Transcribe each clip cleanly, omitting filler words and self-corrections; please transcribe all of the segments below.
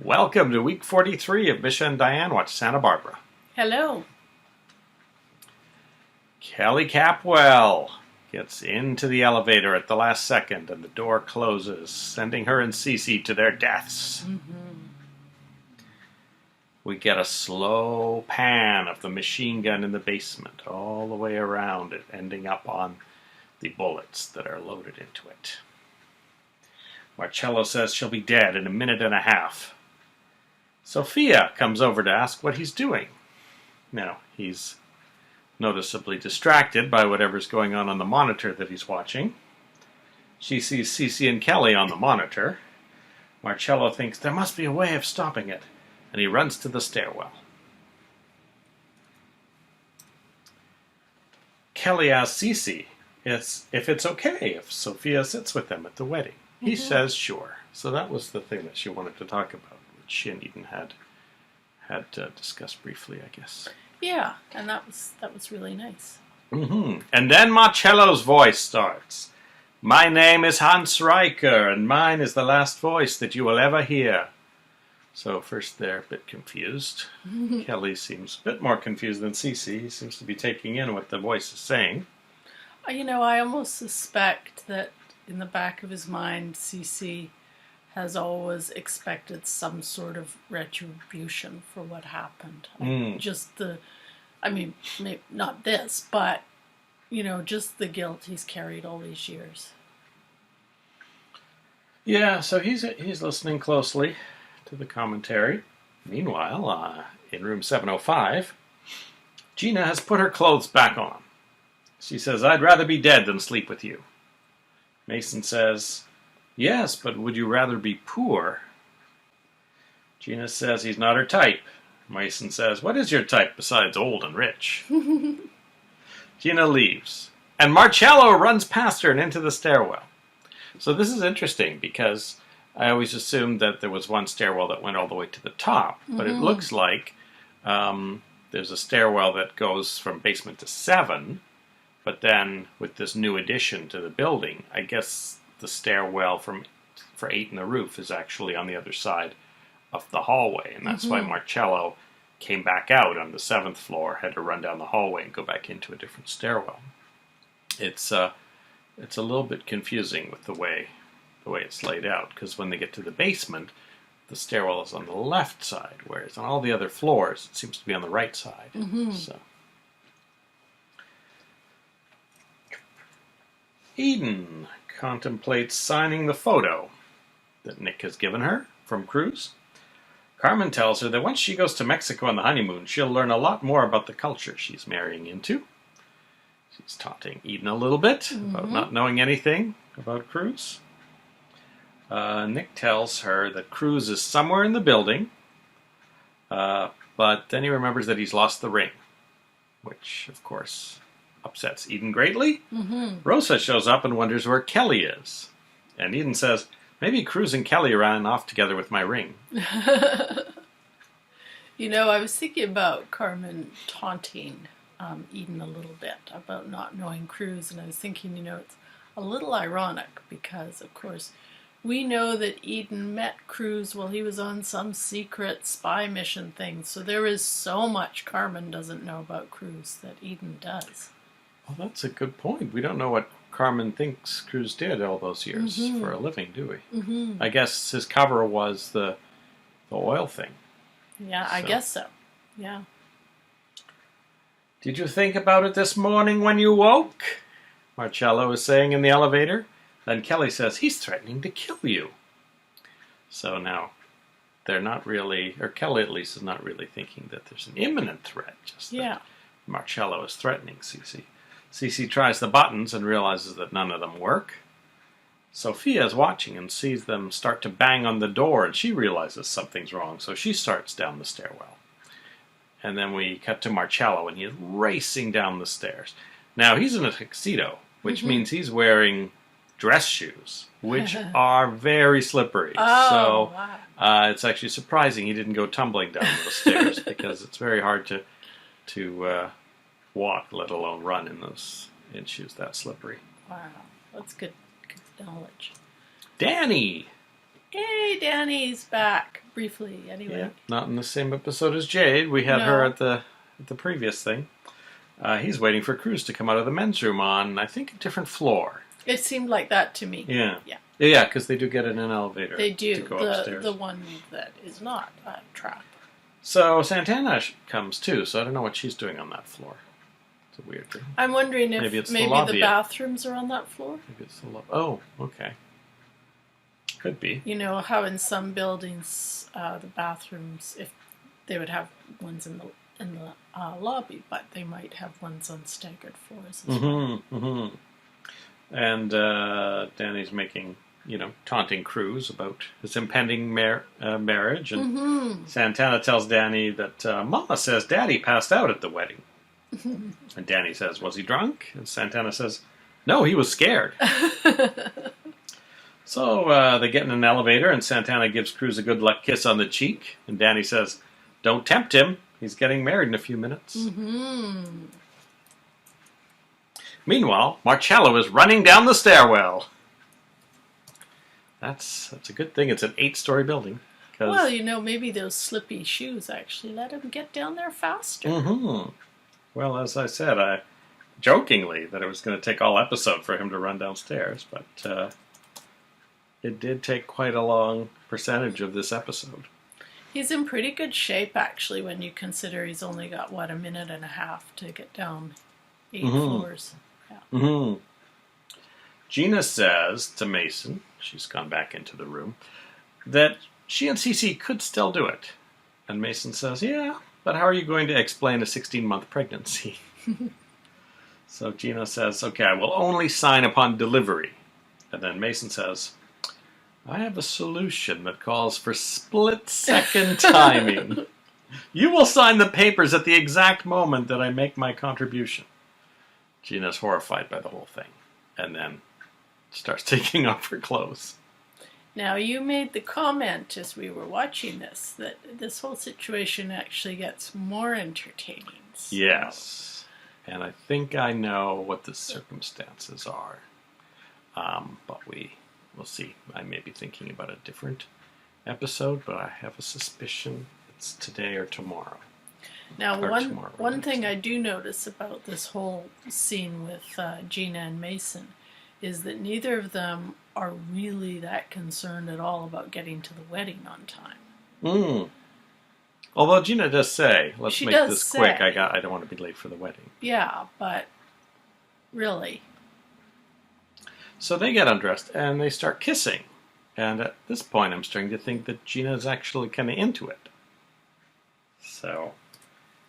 Welcome to week 43 of Misha and Dianne Watch Santa Barbara. Hello. Kelly Capwell gets into the elevator at the last second and the door closes, sending her and Cece to their deaths. We get a slow pan of the machine gun in the basement all the way around it, ending up on the bullets that are loaded into it. Marcello says she'll be dead in a minute and a half. Sophia comes over to ask what he's doing. Now, he's noticeably distracted by whatever's going on the monitor that he's watching. She sees Cece and Kelly on the monitor. Marcello thinks there must be a way of stopping it, and he runs to the stairwell. Kelly asks Cece if it's okay if Sophia sits with them at the wedding. He says sure. So that was the thing that she wanted to talk about, which she and Eden had discussed briefly, I guess. Yeah, and that was really nice. And then Marcello's voice starts. My name is Hans Riker, and mine is the last voice that you will ever hear. So first they're a bit confused. Kelly seems a bit more confused than Cece. He seems to be taking in what the voice is saying. You know, I almost suspect that in the back of his mind, Cece has always expected some sort of retribution for what happened. Maybe not this, but, you know, just the guilt he's carried all these years. Yeah, so he's listening closely to the commentary. Meanwhile, in room 705, Gina has put her clothes back on. She says, I'd rather be dead than sleep with you. Mason says, yes, but would you rather be poor? Gina says he's not her type. Mason says, what is your type besides old and rich? Gina leaves, and Marcello runs past her and into the stairwell. So this is interesting because I always assumed that there was one stairwell that went all the way to the top, but it looks like there's a stairwell that goes from basement to 7, but then with this new addition to the building, I guess the stairwell for 8 in the roof is actually on the other side of the hallway, and that's why Marcello came back out on the 7th floor, had to run down the hallway and go back into a different stairwell. It's a little bit confusing with the way it's laid out, because when they get to the basement, the stairwell is on the left side, whereas on all the other floors, it seems to be on the right side. So. Eden contemplates signing the photo that Nick has given her from Cruz. Carmen tells her that once she goes to Mexico on the honeymoon, she'll learn a lot more about the culture she's marrying into. She's taunting Eden a little bit about not knowing anything about Cruz. Nick tells her that Cruz is somewhere in the building, but then he remembers that he's lost the ring, which, of course, upsets Eden greatly. Rosa shows up and wonders where Kelly is. And Eden says, maybe Cruz and Kelly ran off together with my ring. You know, I was thinking about Carmen taunting Eden a little bit about not knowing Cruz, and I was thinking, you know, it's a little ironic because, of course, we know that Eden met Cruz while he was on some secret spy mission thing, so there is so much Carmen doesn't know about Cruz that Eden does. Well, that's a good point. We don't know what Carmen thinks Cruz did all those years for a living, do we? I guess his cover was the oil thing. Yeah, I guess so. Yeah. Did you think about it this morning when you woke? Marcello is saying in the elevator. Then Kelly says, he's threatening to kill you. So now, they're not really, or Kelly at least is not really thinking that there's an imminent threat, just that Marcello is threatening Cece. Cece tries the buttons and realizes that none of them work. Sophia is watching and sees them start to bang on the door, and she realizes something's wrong, so she starts down the stairwell. And then we cut to Marcello, and he is racing down the stairs. Now, he's in a tuxedo, which means he's wearing dress shoes, which are very slippery. Wow. It's actually surprising he didn't go tumbling down those stairs, because it's very hard to walk, let alone run in shoes that slippery. Wow, that's good knowledge. Danny! Yay, Danny's back. briefly anyway. Yeah, not in the same episode as Jade. We had her at the previous thing. He's waiting for Cruz to come out of the men's room on, I think, a different floor. It seemed like that to me. Yeah. Yeah. Yeah, because they do get in an elevator. They do. To go upstairs. The one that is not a trap. So Santana comes too, so I don't know what she's doing on that floor. It's a weird thing. I'm wondering if maybe the bathrooms are on that floor. Maybe it's the lobby. Oh, okay. Could be. You know how in some buildings the bathrooms, if they would have ones in the lobby, but they might have ones on staggered floors as well. Mm-hmm. And Danny's making, taunting Cruz about his impending marriage. And Santana tells Danny that Mama says Daddy passed out at the wedding. And Danny says, was he drunk? And Santana says, no, he was scared. So they get in an elevator, and Santana gives Cruz a good luck kiss on the cheek. And Danny says, don't tempt him. He's getting married in a few minutes. Meanwhile, Marcello is running down the stairwell. That's a good thing. It's an 8-story building. Well, maybe those slippy shoes actually let him get down there faster. Well, as I said, jokingly that it was going to take all episode for him to run downstairs, but it did take quite a long percentage of this episode. He's in pretty good shape, actually, when you consider he's only got, a minute and a half to get down 8 floors. Yeah. Gina says to Mason, she's gone back into the room, that she and Cece could still do it. And Mason says, yeah, but how are you going to explain a 16-month pregnancy? So Gina says, okay, I will only sign upon delivery. And then Mason says, I have a solution that calls for split-second timing. You will sign the papers at the exact moment that I make my contribution. Gina's horrified by the whole thing, and then starts taking off her clothes. Now, you made the comment as we were watching this, that this whole situation actually gets more entertaining. So. Yes, and I think I know what the circumstances are, but we'll see. I may be thinking about a different episode, but I have a suspicion it's today or tomorrow. Now, one thing I do notice about this whole scene with Gina and Mason is that neither of them are really that concerned at all about getting to the wedding on time. Although Gina does say, let's make this quick, I don't want to be late for the wedding. Yeah, but really. So they get undressed and they start kissing. And at this point I'm starting to think that Gina's actually kind of into it. So...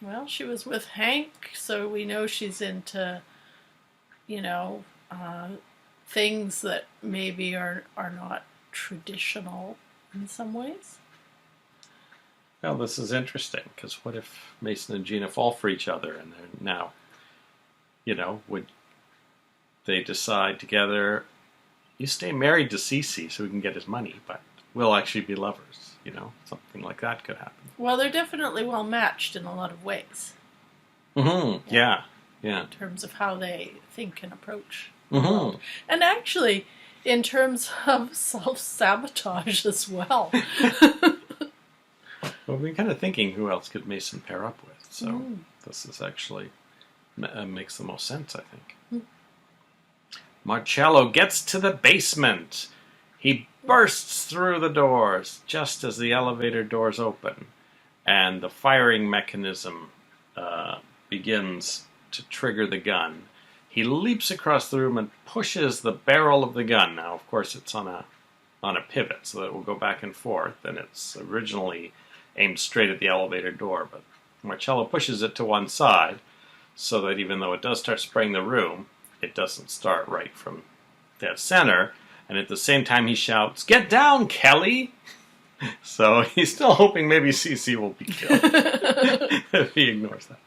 Well, she was with Hank, so we know she's into, things that maybe are not traditional in some ways. Well, this is interesting, because what if Mason and Gina fall for each other, and they're now, would they decide together, you stay married to Cece so we can get his money, but we'll actually be lovers. Something like that could happen. Well, they're definitely well matched in a lot of ways. Yeah. In terms of how they think and approach the world. And actually, in terms of self-sabotage as well. Well, we've been kind of thinking who else could Mason pair up with, so this is actually makes the most sense, I think. Marcello gets to the basement. He bursts through the doors just as the elevator doors open, and the firing mechanism begins to trigger the gun. He leaps across the room and pushes the barrel of the gun. Now, of course, it's on a pivot, so that it will go back and forth, and it's originally aimed straight at the elevator door, but Marcello pushes it to one side, so that even though it does start spraying the room, it doesn't start right from dead center. And at the same time he shouts, "Get down, Kelly!" So he's still hoping maybe Cece will be killed if he ignores that.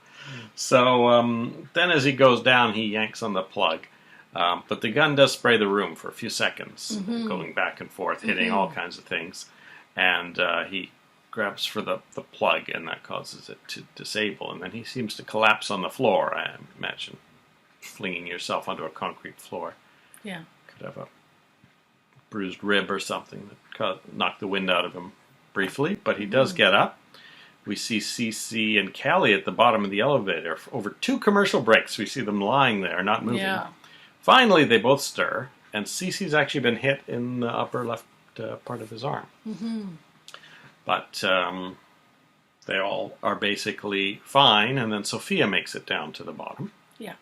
So then as he goes down, he yanks on the plug. But the gun does spray the room for a few seconds, going back and forth, hitting all kinds of things. And he grabs for the plug, and that causes it to disable. And then he seems to collapse on the floor, I imagine. Flinging yourself onto a concrete floor. Yeah. Could have a bruised rib or something that knocked the wind out of him briefly, but he does get up. We see Cece and Callie at the bottom of the elevator. Over 2 commercial breaks, we see them lying there, not moving. Yeah. Finally, they both stir, and Cece's actually been hit in the upper left part of his arm. Mm-hmm. But they all are basically fine, and then Sophia makes it down to the bottom. Yeah.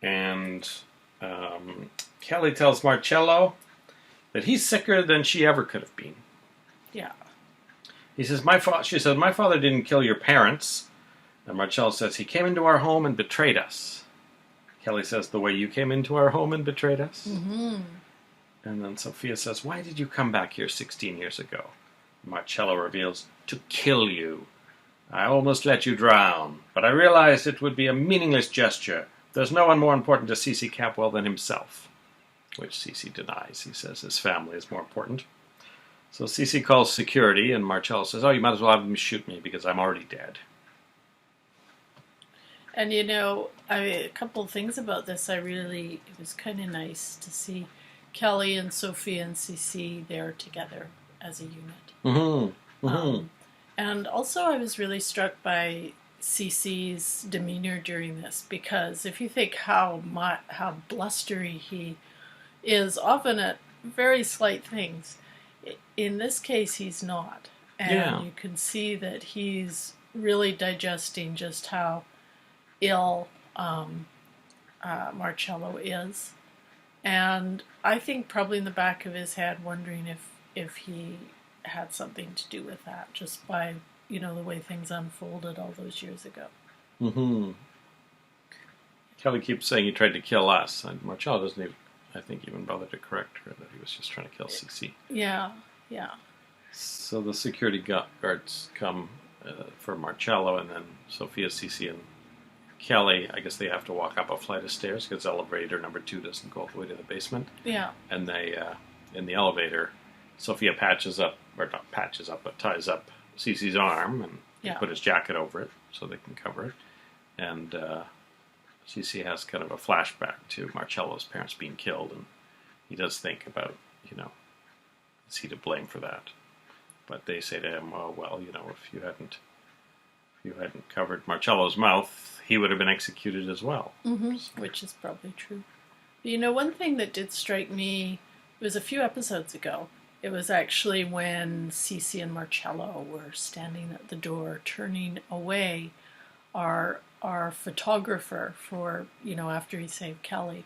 And Kelly tells Marcello that he's sicker than she ever could have been. Yeah. He says, she says, my father didn't kill your parents. And Marcello says, he came into our home and betrayed us. Kelly says, the way you came into our home and betrayed us? Mm-hmm. And then Sophia says, why did you come back here 16 years ago? Marcello reveals, to kill you. I almost let you drown, but I realized it would be a meaningless gesture. There's no one more important to Cece Capwell than himself. Which Cece denies. He says his family is more important. So Cece calls security, and Marcello says, oh, you might as well have them shoot me because I'm already dead. And a couple of things about this. It was kind of nice to see Kelly and Sophie and Cece there together as a unit. Mm-hmm. Mm-hmm. And also I was really struck by Cece's demeanor during this, because if you think how blustery he is, often at very slight things, in this case he's not. And you can see that he's really digesting just how ill Marcello is. And I think probably in the back of his head wondering if he had something to do with that, just by, the way things unfolded all those years ago. Mm-hmm. Kelly keeps saying he tried to kill us, and Marcello doesn't even, I think, even bother to correct her that he was just trying to kill Cece. Yeah. So the security guards come for Marcello, and then Sophia, Cece, and Kelly, I guess they have to walk up a flight of stairs because elevator number 2 doesn't go all the way to the basement. Yeah. And they, in the elevator, Sophia ties up Cece's arm and put his jacket over it so they can cover it. And Cece has kind of a flashback to Marcello's parents being killed, and he does think about, is he to blame for that? But they say to him, oh, well, if you hadn't covered Marcello's mouth, he would have been executed as well. Mm-hmm. So. Which is probably true. But one thing that did strike me was a few episodes ago. It was actually when Cece and Marcello were standing at the door, turning away our photographer for, after he saved Kelly.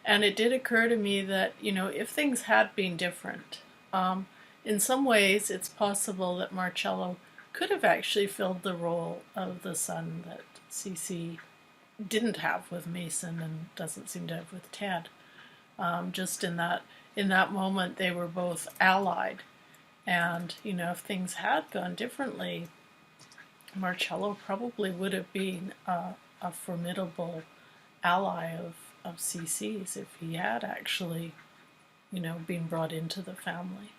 And it did occur to me that, if things had been different, in some ways it's possible that Marcello could have actually filled the role of the son that Cece didn't have with Mason and doesn't seem to have with Ted. Just in that moment, they were both allied. And, if things had gone differently, Marcello probably would have been a formidable ally of Cece's if he had actually, been brought into the family.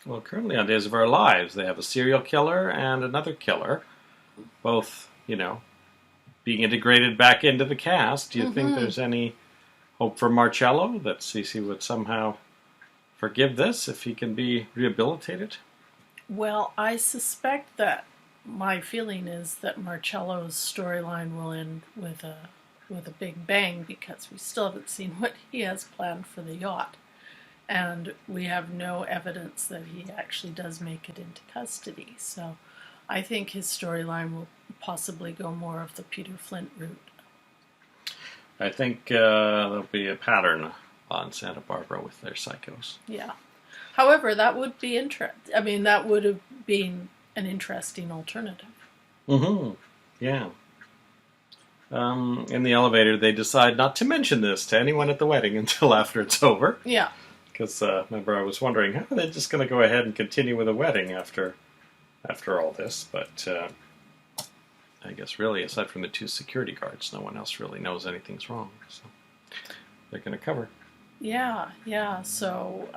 Well, currently on Days of Our Lives, they have a serial killer and another killer, both, being integrated back into the cast. Do you think there's any hope for Marcello that Cece would somehow forgive this if he can be rehabilitated? Well, I suspect that my feeling is that Marcello's storyline will end with a big bang, because we still haven't seen what he has planned for the yacht. And we have no evidence that he actually does make it into custody. So I think his storyline will possibly go more of the Peter Flint route. I think there'll be a pattern on Santa Barbara with their psychos. Yeah. However, that would be interesting. I mean, that would have been an interesting alternative. Mm-hmm. Yeah. In the elevator, they decide not to mention this to anyone at the wedding until after it's over. Yeah. Because, remember, I was wondering, how are they just going to go ahead and continue with the wedding after all this? But I guess really, aside from the 2 security guards, no one else really knows anything's wrong. So they're going to cover. Yeah. So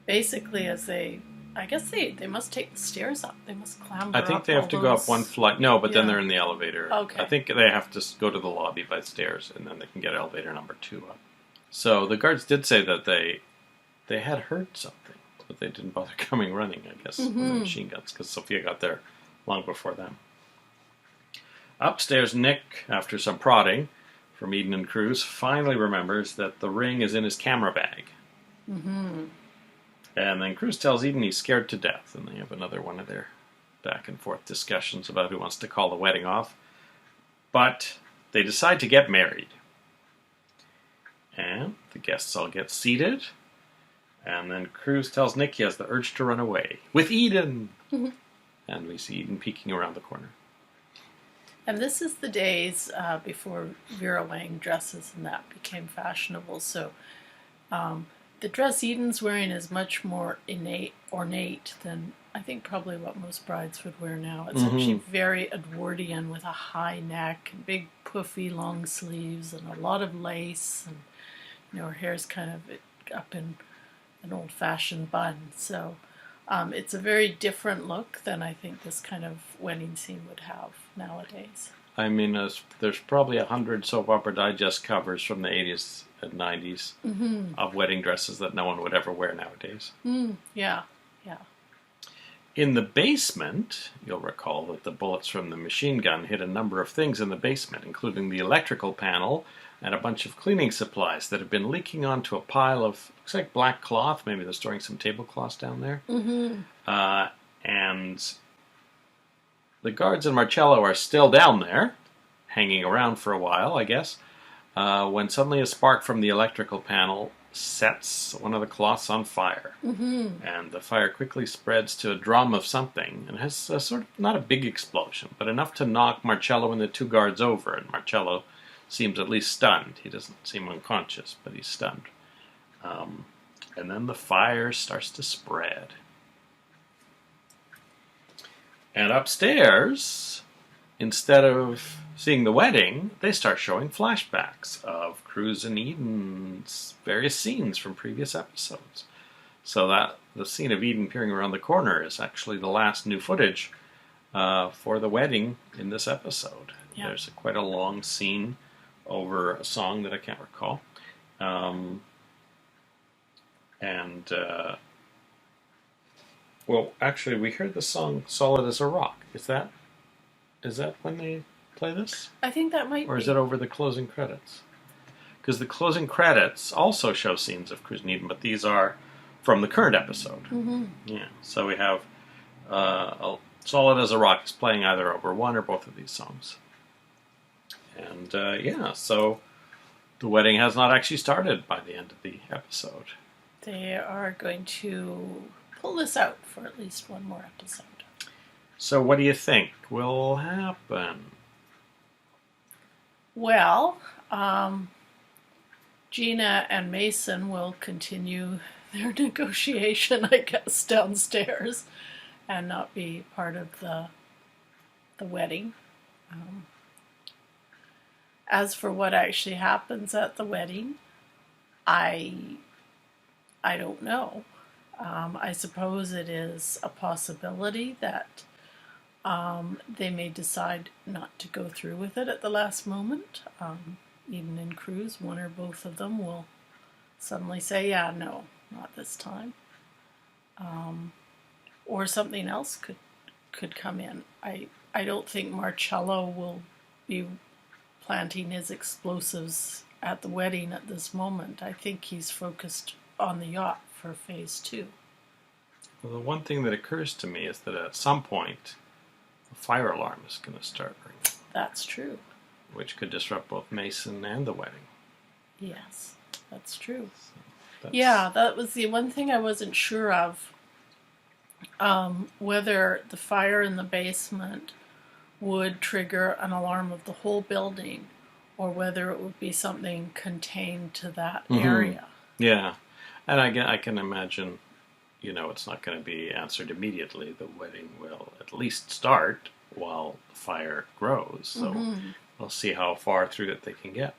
basically, I guess they must take the stairs up. They must clamber up. I think they have to go up one flight. No, but then they're in the elevator. Okay. I think they have to go to the lobby by stairs, and then they can get elevator number 2 up. So the guards did say that they had heard something, but they didn't bother coming running, I guess, with the machine guns, because Sophia got there long before them. Upstairs, Nick, after some prodding from Eden and Cruz, finally remembers that the ring is in his camera bag. Mm-hmm. And then Cruz tells Eden he's scared to death, and they have another one of their back and forth discussions about who wants to call the wedding off. But they decide to get married. And the guests all get seated. And then Cruz tells Nick he has the urge to run away. With Eden! Mm-hmm. And we see Eden peeking around the corner. And this is the days before Vera Wang dresses and that became fashionable. So the dress Eden's wearing is much more ornate than I think probably what most brides would wear now. It's actually very Edwardian with a high neck, and big puffy long sleeves, and a lot of lace. And her hair's kind of up in an old-fashioned bun. So it's a very different look than I think this kind of wedding scene would have nowadays. I mean, there's probably 100 Soap Opera Digest covers from the 80s and 90s of wedding dresses that no one would ever wear nowadays. Yeah. In the basement, you'll recall that the bullets from the machine gun hit a number of things in the basement, including the electrical panel and a bunch of cleaning supplies that have been leaking onto a pile of, looks like black cloth. Maybe they're storing some tablecloths down there. And the guards and Marcello are still down there, hanging around for a while, I guess, when suddenly a spark from the electrical panel sets one of the cloths on fire. And the fire quickly spreads to a drum of something, and has a sort of, not a big explosion, but enough to knock Marcello and the two guards over, and Marcello seems at least stunned. He doesn't seem unconscious, but he's stunned. And then the fire starts to spread. And upstairs, instead of seeing the wedding, they start showing flashbacks of Cruz and Eden's various scenes from previous episodes. So that the scene of Eden peering around the corner is actually the last new footage for the wedding in this episode. Yeah. There's quite a long scene over a song that I can't recall. Well, actually, we heard the song "Solid as a Rock." Is that when they play this? I think that might be. Or is it over the closing credits? Because the closing credits also show scenes of Cruz and Eden, but these are from the current episode. Yeah, so we have "Solid as a Rock" is playing either over one or both of these songs. And so the wedding has not actually started by the end of the episode. They are going to pull this out for at least one more episode. So what do you think will happen? Well, Gina and Mason will continue their negotiation, I guess, downstairs and not be part of the wedding. As for what actually happens at the wedding, I don't know. I suppose it is a possibility that they may decide not to go through with it at the last moment. Eden and Cruz, one or both of them, will suddenly say, yeah, no, not this time. Or something else could come in. I don't think Marcello will be planting his explosives at the wedding at this moment. I think he's focused on the yacht for phase 2. Well, the one thing that occurs to me is that at some point, a fire alarm is going to start ringing. That's true. Which could disrupt both Mason and the wedding. Yes, that's true. So yeah, that was the one thing I wasn't sure of. Whether the fire in the basement would trigger an alarm of the whole building, or whether it would be something contained to that area. Yeah, and I can imagine, it's not going to be answered immediately. The wedding will at least start while the fire grows. So we'll see how far through it they can get.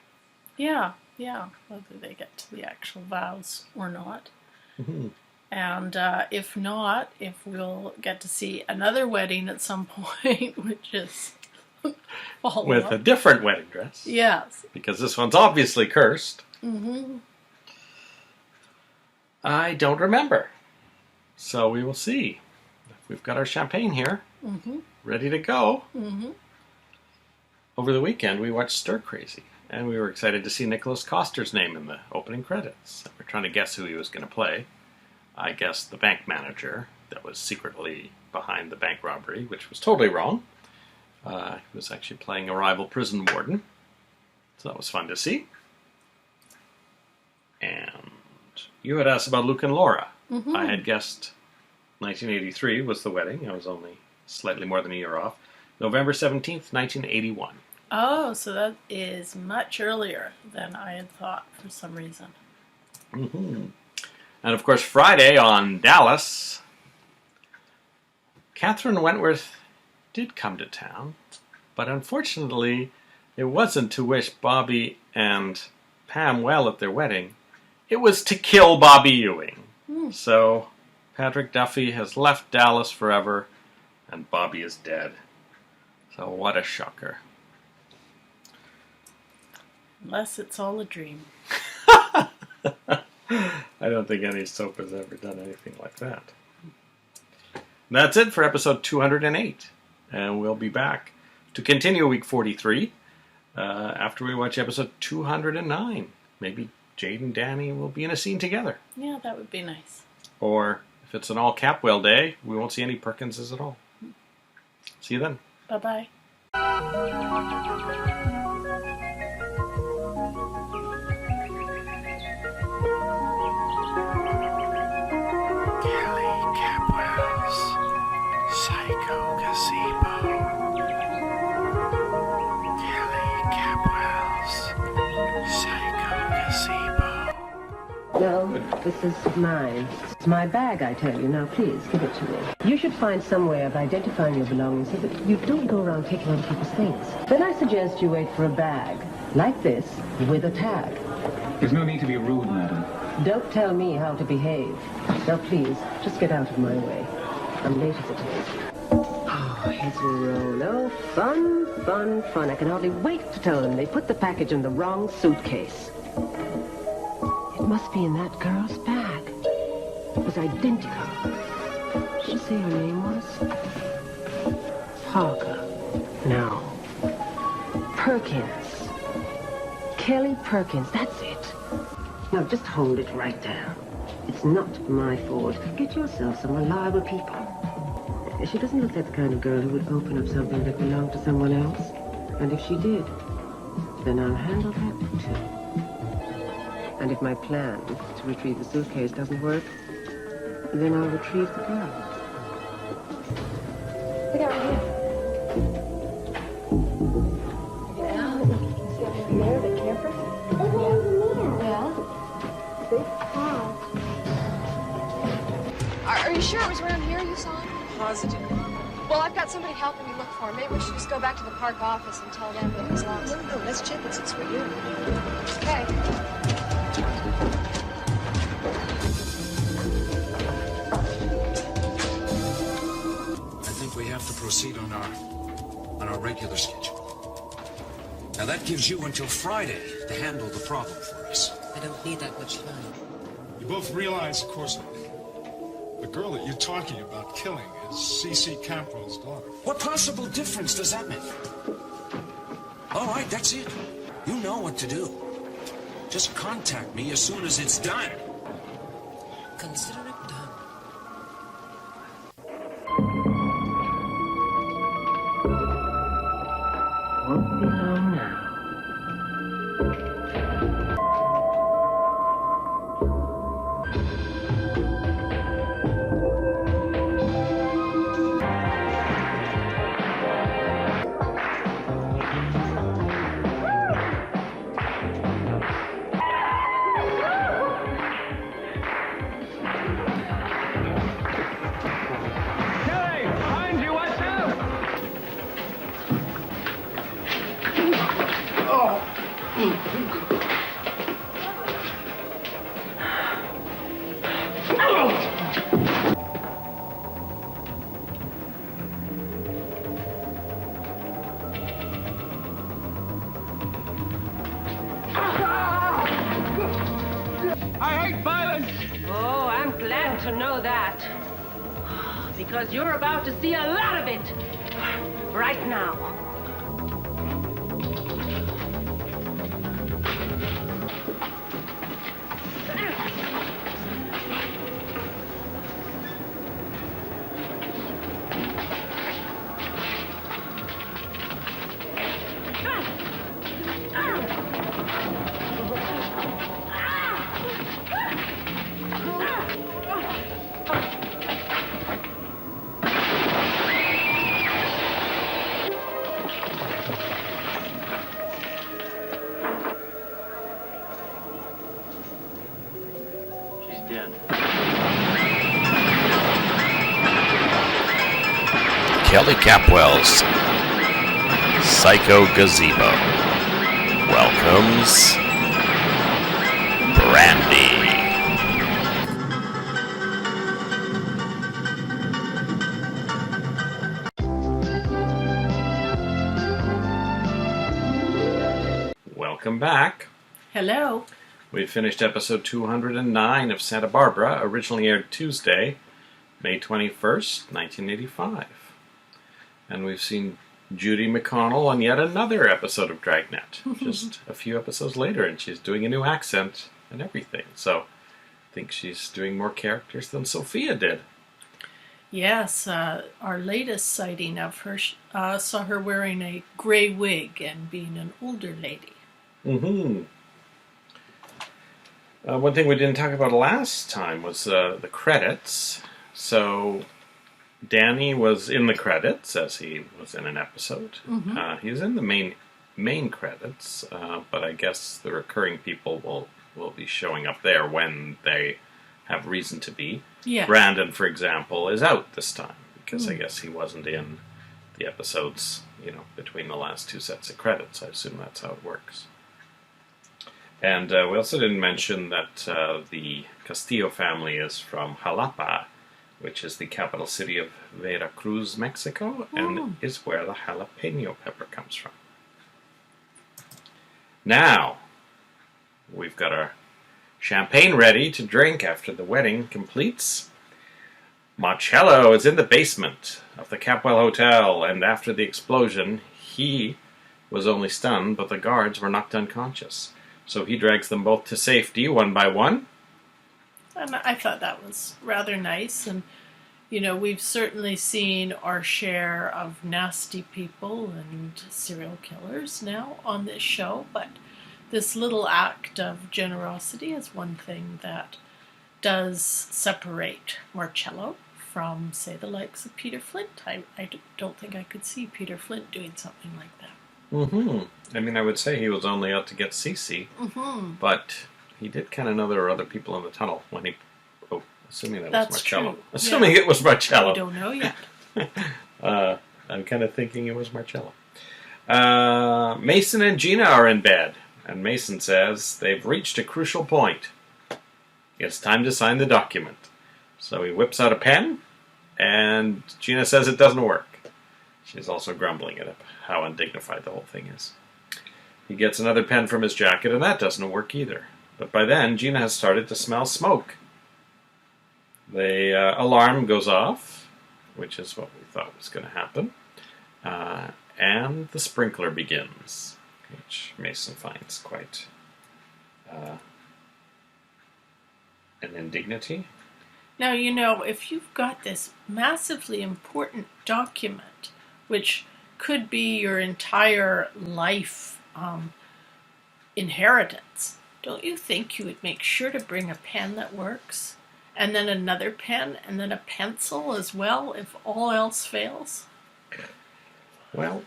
Yeah, whether they get to the actual vows or not. And if not, if we'll get to see another wedding at some point, which is with a different wedding dress. Yes. Because this one's obviously cursed. I don't remember. So we will see. We've got our champagne here, ready to go. Over the weekend, we watched Stir Crazy, and we were excited to see Nicholas Coster's name in the opening credits. We're trying to guess who he was going to play. I guessed the bank manager that was secretly behind the bank robbery, which was totally wrong. He was actually playing a rival prison warden, so that was fun to see. And you had asked about Luke and Laura. I had guessed 1983 was the wedding. I was only slightly more than a year off. November 17th, 1981. Oh, so that is much earlier than I had thought for some reason. And of course, Friday on Dallas, Catherine Wentworth did come to town, but unfortunately, it wasn't to wish Bobby and Pam well at their wedding. It was to kill Bobby Ewing. So Patrick Duffy has left Dallas forever, and Bobby is dead. So what a shocker. Unless it's all a dream. I don't think any soap has ever done anything like that. That's it for episode 208. And we'll be back to continue week 43 after we watch episode 209. Maybe Jade and Danny will be in a scene together. Yeah, that would be nice. Or if it's an all Capwell day, we won't see any Perkinses at all. See you then. Bye-bye. Psycho Gazebo. Kelly Capwell's Psycho Gazebo. No, this is mine. It's my bag, I tell you. Now, please, give it to me. You should find some way of identifying your belongings so that you don't go around taking other people's things. Then I suggest you wait for a bag, like this, with a tag. There's no need to be rude, madam. Don't tell me how to behave. Now, please, just get out of my way. I'm late as it is. Oh, his roll. Oh, fun, fun, fun. I can hardly wait to tell them they put the package in the wrong suitcase. It must be in that girl's bag. It was identical. Did she say her name was? Parker. No. Perkins. Kelly Perkins, that's it. Now, just hold it right there. It's not my fault. Get yourself some reliable people. She doesn't look like the kind of girl who would open up something that belonged to someone else. And if she did, then I'll handle that too. And if my plan to retrieve the suitcase doesn't work, then I'll retrieve the girl. Look out here. Yeah. See up in there, the camper? Yeah. See? Are you sure it was around here you saw him? Positive. Well, I've got somebody helping me look for him. Maybe we should just go back to the park office and tell them that he's lost. No, let's check and see it's for you. Okay. I think we have to proceed on our regular schedule. Now that gives you until Friday to handle the problem for us. I don't need that much time. You both realize, of course, the girl that you're talking about killing is C.C. Capwell's daughter. What possible difference does that make? All right, that's it. You know what to do. Just contact me as soon as it's done. Consider it done. Won't be long now. I hate violence! Oh, I'm glad to know that. Because you're about to see a lot of it. Right now. Kelly Capwell's Psycho Gazebo welcomes Brandy. Welcome back. Hello. We finished episode 209 of Santa Barbara, originally aired Tuesday, May 21st, 1985. And we've seen Judy McConnell on yet another episode of Dragnet, just a few episodes later, and she's doing a new accent and everything. So I think she's doing more characters than Sophia did. Yes, our latest sighting of her saw her wearing a gray wig and being an older lady. Mm-hmm. One thing we didn't talk about last time was the credits. So Danny was in the credits, as he was in an episode. Mm-hmm. He was in the main credits, but I guess the recurring people will be showing up there when they have reason to be. Yeah. Brandon, for example, is out this time because I guess he wasn't in the episodes, between the last two sets of credits. I assume that's how it works. And we also didn't mention that the Castillo family is from Jalapa, which is the capital city of Veracruz, Mexico, and is where the jalapeno pepper comes from. Now, we've got our champagne ready to drink after the wedding completes. Marcello is in the basement of the Capwell Hotel, and after the explosion, he was only stunned, but the guards were knocked unconscious. So he drags them both to safety, one by one. And I thought that was rather nice. And, we've certainly seen our share of nasty people and serial killers now on this show. But this little act of generosity is one thing that does separate Marcello from, say, the likes of Peter Flint. I don't think I could see Peter Flint doing something like that. Mm-hmm. I mean, I would say he was only out to get Cece, but he did kind of know there were other people in the tunnel when he... Oh, assuming that was Marcello. True. Assuming it was Marcello. I don't know yet. I'm kind of thinking it was Marcello. Mason and Gina are in bed, and Mason says they've reached a crucial point. It's time to sign the document. So he whips out a pen, and Gina says it doesn't work. She's also grumbling at how undignified the whole thing is. He gets another pen from his jacket, and that doesn't work either. But by then, Gina has started to smell smoke. The alarm goes off, which is what we thought was going to happen. And the sprinkler begins, which Mason finds quite an indignity. Now, if you've got this massively important document, which could be your entire life inheritance, don't you think you would make sure to bring a pen that works? And then another pen, and then a pencil as well, if all else fails? Well,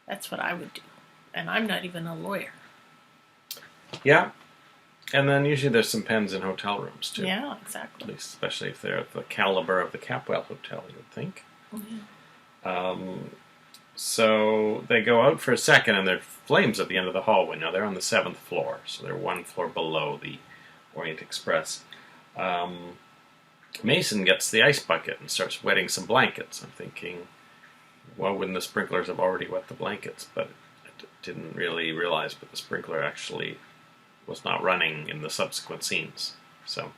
that's what I would do. And I'm not even a lawyer. Yeah. And then usually there's some pens in hotel rooms, too. Yeah, exactly. At least, especially if they're the caliber of the Capwell Hotel, you would think. Mm-hmm. So they go out for a second, and there are flames at the end of the hallway. Now, they're on the 7th floor, so they're one floor below the Orient Express. Mason gets the ice bucket and starts wetting some blankets. I'm thinking, why wouldn't the sprinklers have already wet the blankets? But I didn't really realize that the sprinkler actually was not running in the subsequent scenes. So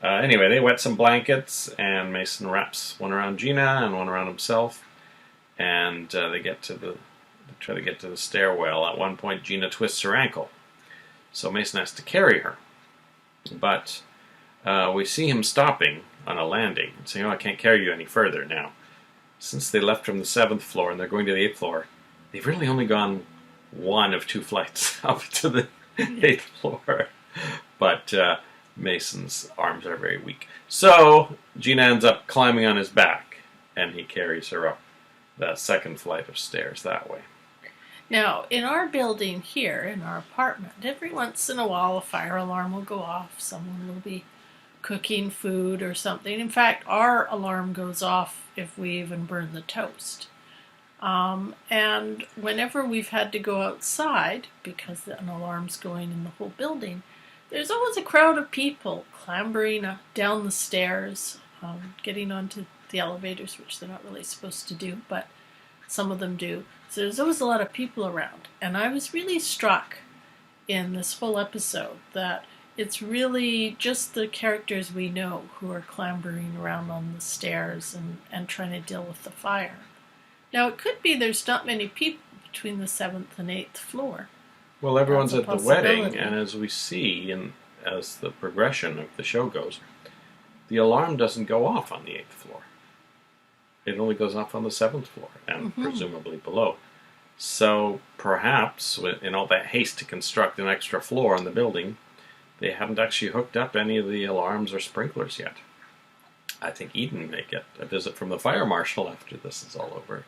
Anyway, they wet some blankets, and Mason wraps one around Gina and one around himself, and they try to get to the stairwell. At one point, Gina twists her ankle, so Mason has to carry her. But we see him stopping on a landing and saying, "Oh, I can't carry you any further now." Since they left from the 7th floor and they're going to the 8th floor, they've really only gone one of 2 flights up to the 8th floor. But Mason's arms are very weak. So Gina ends up climbing on his back, and he carries her up the 2nd flight of stairs that way. Now, in our building here, in our apartment, every once in a while a fire alarm will go off. Someone will be cooking food or something. In fact, our alarm goes off if we even burn the toast. And whenever we've had to go outside, because an alarm's going in the whole building, there's always a crowd of people clambering down the stairs, getting onto the elevators, which they're not really supposed to do, but some of them do. So there's always a lot of people around. And I was really struck in this whole episode that it's really just the characters we know who are clambering around on the stairs and trying to deal with the fire. Now, it could be there's not many people between the 7th and 8th floor. Well, everyone's at the wedding, and as we see, and as the progression of the show goes, the alarm doesn't go off on the 8th floor. It only goes off on the 7th floor, and presumably below. So, perhaps, in all that haste to construct an extra floor on the building, they haven't actually hooked up any of the alarms or sprinklers yet. I think Eden may get a visit from the fire marshal after this is all over.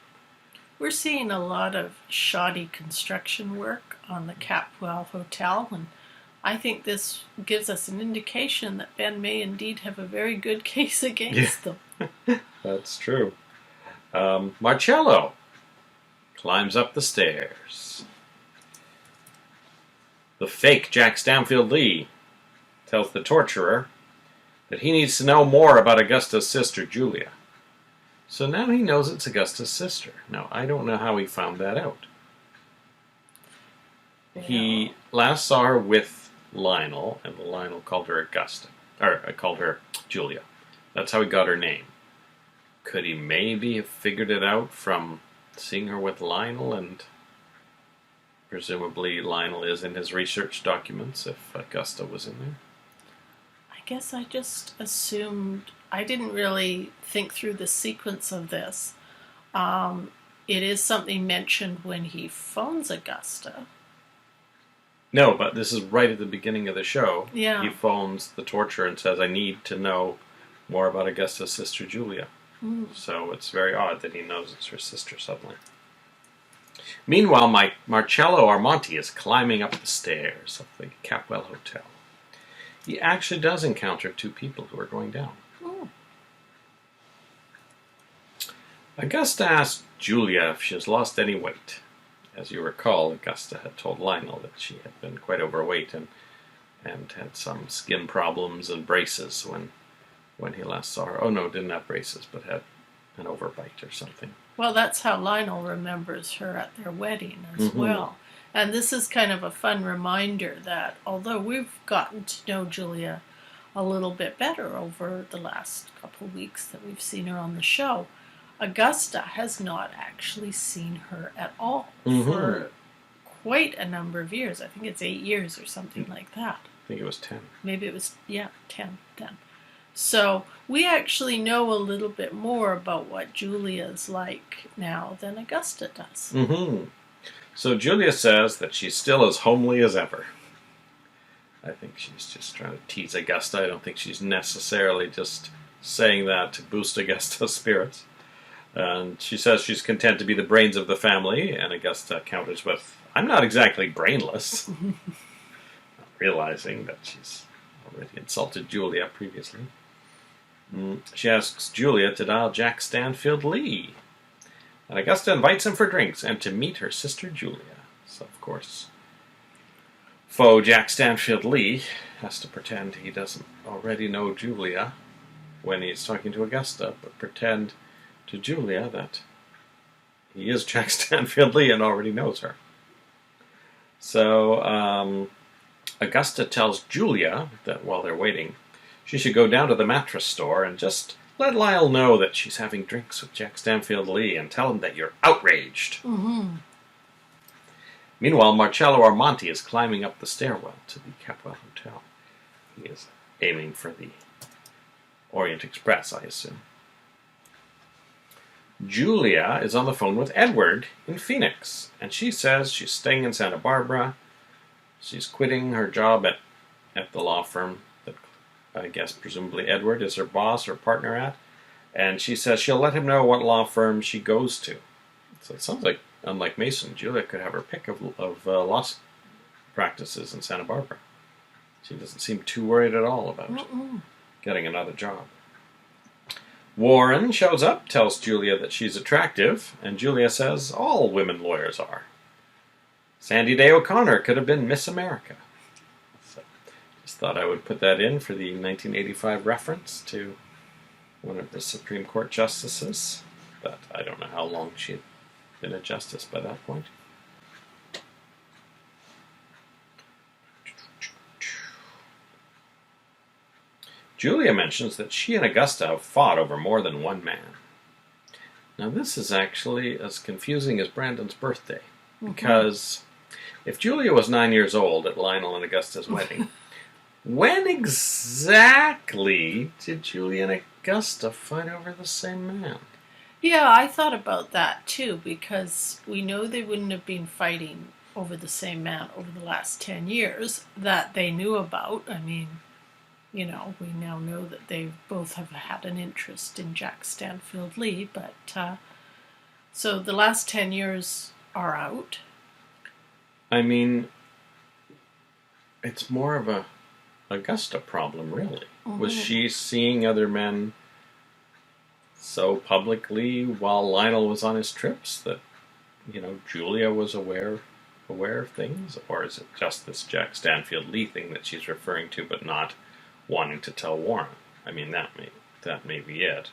We're seeing a lot of shoddy construction work on the Capwell Hotel, and I think this gives us an indication that Ben may indeed have a very good case against them. That's true. Marcello climbs up the stairs. The fake Jack Stanfield Lee tells the torturer that he needs to know more about Augusta's sister, Julia. So now he knows it's Augusta's sister. Now, I don't know how he found that out. Yeah. He last saw her with Lionel, and Lionel called her Augusta. Or called her Julia. That's how he got her name. Could he maybe have figured it out from seeing her with Lionel, and presumably Lionel is in his research documents if Augusta was in there? I guess I just assumed, I didn't really think through the sequence of this. It is something mentioned when he phones Augusta. No, but this is right at the beginning of the show. Yeah. He phones the torturer and says, I need to know more about Augusta's sister, Julia. So it's very odd that he knows it's her sister suddenly. Meanwhile, Marcello Armonti is climbing up the stairs of the Capwell Hotel. He actually does encounter 2 people who are going down. Augusta asks Julia if she has lost any weight. As you recall, Augusta had told Lionel that she had been quite overweight and had some skin problems and braces when he last saw her. Oh no, didn't have braces, but had an overbite or something. Well, that's how Lionel remembers her at their wedding as well. And this is kind of a fun reminder that although we've gotten to know Julia a little bit better over the last couple of weeks that we've seen her on the show, Augusta has not actually seen her at all for quite a number of years. I think it's 8 years or something like that. I think it was 10. Maybe it was, 10 then. So we actually know a little bit more about what Julia's like now than Augusta does. So Julia says that she's still as homely as ever. I think she's just trying to tease Augusta. I don't think she's necessarily just saying that to boost Augusta's spirits. And she says she's content to be the brains of the family, and Augusta counters with, I'm not exactly brainless. Realizing that she's already insulted Julia previously. She asks Julia to dial Jack Stanfield Lee. And Augusta invites him for drinks and to meet her sister Julia. So, of course, faux Jack Stanfield Lee has to pretend he doesn't already know Julia when he's talking to Augusta, but pretend to Julia that he is Jack Stanfield Lee and already knows her. So, Augusta tells Julia that while they're waiting, she should go down to the mattress store and just let Lyle know that she's having drinks with Jack Stanfield Lee and tell him that you're outraged. Mm-hmm. Meanwhile, Marcello Armonti is climbing up the stairwell to the Capwell Hotel. He is aiming for the Orient Express, I assume. Julia is on the phone with Edward in Phoenix, and she says she's staying in Santa Barbara. She's quitting her job at the law firm that I guess presumably Edward is her boss or partner at, and she says she'll let him know what law firm she goes to. So it sounds like, unlike Mason, Julia could have her pick of law practices in Santa Barbara. She doesn't seem too worried at all about getting another job. Warren shows up, tells Julia that she's attractive, and Julia says all women lawyers are. Sandy Day O'Connor could have been Miss America. So, just thought I would put that in for the 1985 reference to one of the Supreme Court justices, but I don't know how long she had been a justice by that point. Julia mentions that she and Augusta have fought over more than one man. Now this is actually as confusing as Brandon's birthday, because if Julia was 9 years old at Lionel and Augusta's wedding, when exactly did Julia and Augusta fight over the same man? Yeah, I thought about that too, because we know they wouldn't have been fighting over the same man over the last 10 years that they knew about. I mean, you know, we now know that they both have had an interest in Jack Stanfield Lee, but so the last 10 years are out. I mean, it's more of a Augusta problem, really. Was she seeing other men so publicly while Lionel was on his trips that, you know, Julia was aware of things? Or is it just this Jack Stanfield Lee thing that she's referring to but not wanting to tell Warren? I mean, that may be it.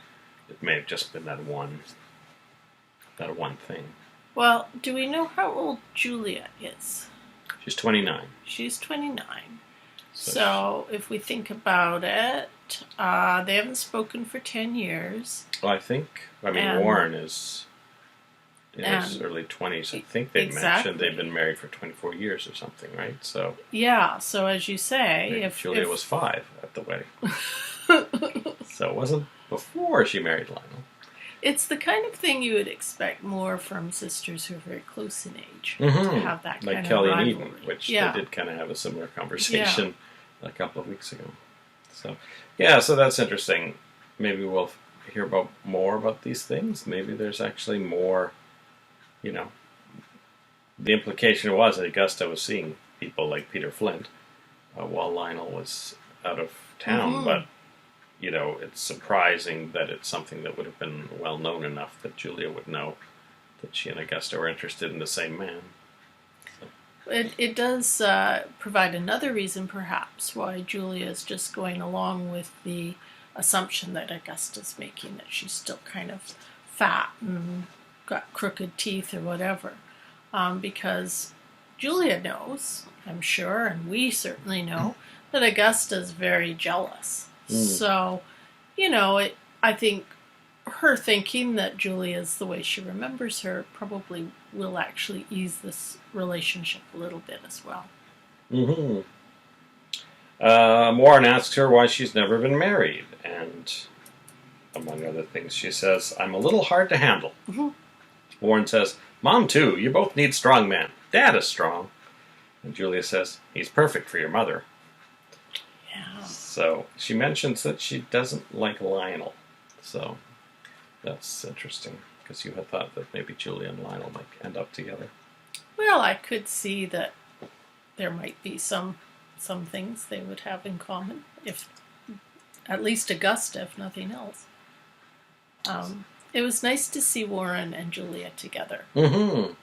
It may have just been that one thing. Well, do we know how old Julia is? She's 29. She's 29. So if we think about it, they haven't spoken for 10 years. Well, Warren is in his early 20s. I think they mentioned they've been married for 24 years or something, right? So yeah, so as you say, if Julia was 5 at the wedding. So it wasn't before she married Lionel. It's the kind of thing you would expect more from sisters who are very close in age, to have that kind like of Kelly rivalry. and Eden, which they did kind of have a similar conversation a couple of weeks ago. So, yeah, so that's interesting. Maybe we'll hear more about these things. Maybe there's actually more, you know. The implication was that Augusta was seeing people like Peter Flint while Lionel was out of town, but you know, it's surprising that it's something that would have been well known enough that Julia would know that she and Augusta were interested in the same man. So. It does provide another reason, perhaps, why Julia is just going along with the assumption that Augusta's making, that she's still kind of fat and got crooked teeth or whatever. Because Julia knows, I'm sure, and we certainly know, that Augusta's very jealous. So, you know, I think her thinking that Julia's the way she remembers her probably will actually ease this relationship a little bit as well. Warren asks her why she's never been married, and among other things she says, I'm a little hard to handle. Warren says, Mom too, you both need strong men. Dad is strong. And Julia says, he's perfect for your mother. Yeah. So she mentions that she doesn't like Lionel. So that's interesting, because you had thought that maybe Julia and Lionel might end up together. Well, I could see that there might be some things they would have in common, if at least Augusta, if nothing else. It was nice to see Warren and Julia together. And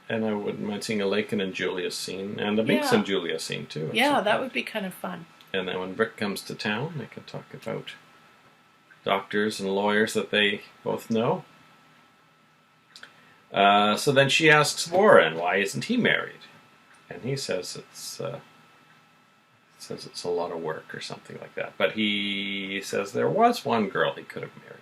I wouldn't mind seeing a Lakin and Julia scene, and a Binks and Julia scene too. Yeah, that would be kind of fun. And then when Brick comes to town, they can talk about doctors and lawyers that they both know. So then she asks Warren, why isn't he married? And he says it's Says it's a lot of work or something like that. But he says there was one girl he could have married.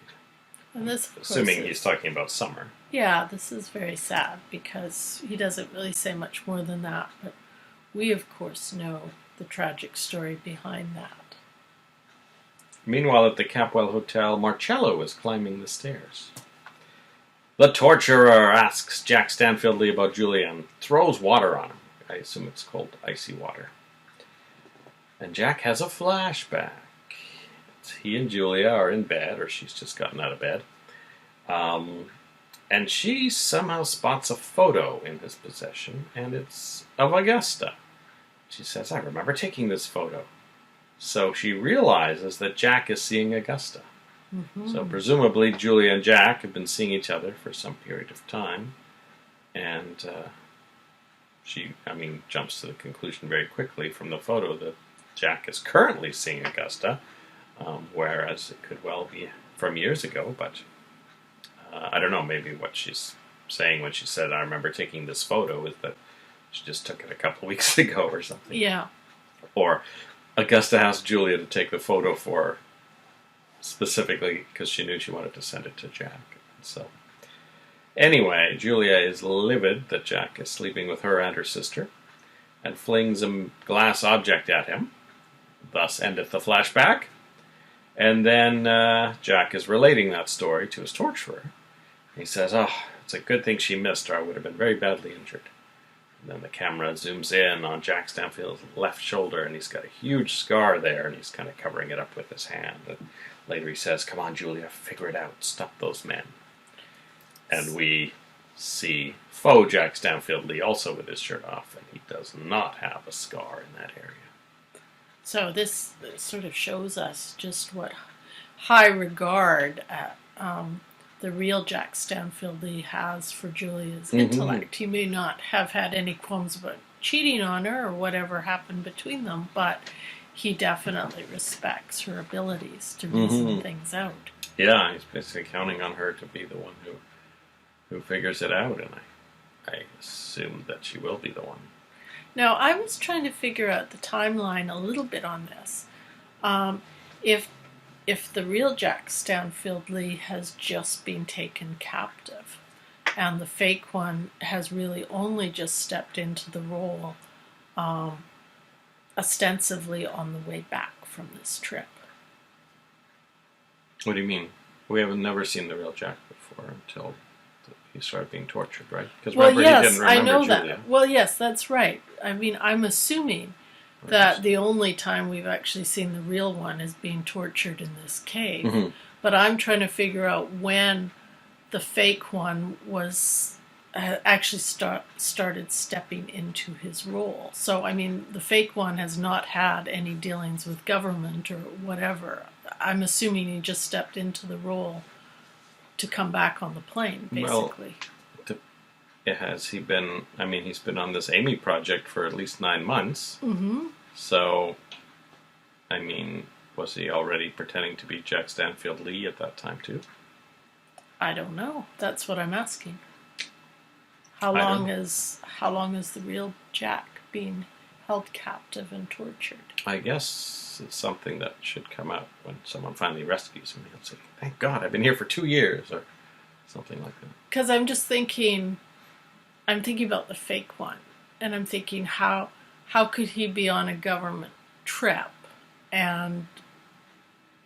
And this, of course, Assuming he's talking about Summer. Yeah, this is very sad because he doesn't really say much more than that. But we, of course, know the tragic story behind that. Meanwhile, at the Capwell Hotel, Marcello is climbing the stairs. The torturer asks Jack Stanfield Lee about Julia and throws water on him. I assume it's cold, icy water. And Jack has a flashback. He and Julia are in bed, or she's just gotten out of bed. And she somehow spots a photo in his possession, and it's of Augusta. She says, I remember taking this photo. So she realizes that Jack is seeing Augusta. Mm-hmm. So presumably Julia and Jack have been seeing each other for some period of time. And she jumps to the conclusion very quickly from the photo that Jack is currently seeing Augusta, whereas it could well be from years ago, but I don't know, maybe what she's saying when she said, I remember taking this photo, is that she just took it a couple of weeks ago or something. Yeah. Or Augusta asked Julia to take the photo for her, specifically because she knew she wanted to send it to Jack. So, anyway, Julia is livid that Jack is sleeping with her and her sister, and flings a glass object at him. Thus endeth the flashback. And then Jack is relating that story to his torturer. He says, it's a good thing she missed, or I would have been very badly injured. And then the camera zooms in on Jack Stanfield's left shoulder, and he's got a huge scar there, and he's kind of covering it up with his hand. And later he says, come on, Julia, figure it out. Stop those men. And we see faux Jack Stanfield Lee also with his shirt off, and he does not have a scar in that area. So this sort of shows us just what high regard the real Jack Stanfield Lee has for Julia's intellect. He may not have had any qualms about cheating on her or whatever happened between them, but he definitely respects her abilities to reason things out. Yeah, he's basically counting on her to be the one who figures it out, and I assume that she will be the one. Now, I was trying to figure out the timeline a little bit on this. If the real Jack Stanfield Lee has just been taken captive, and the fake one has really only just stepped into the role, ostensibly on the way back from this trip. What do you mean? We haven't never seen the real Jack before until he started being tortured, right? Because remember, he didn't remember I know Julia. that. Well, yes, that's right. I mean, I'm assuming that the only time we've actually seen the real one is being tortured in this cave. But I'm trying to figure out when the fake one was actually started stepping into his role. So, I mean, the fake one has not had any dealings with government or whatever. I'm assuming he just stepped into the role to come back on the plane, basically. Well, has he been... I mean, he's been on this Amy project for at least 9 months. So, I mean, was he already pretending to be Jack Stanfield Lee at that time, too? I don't know. That's what I'm asking. How long is the real Jack being held captive and tortured? I guess it's something that should come out when someone finally rescues him. He'll say, thank God, I've been here for 2 years, or something like that. Because I'm thinking about the fake one, and I'm thinking how could he be on a government trip and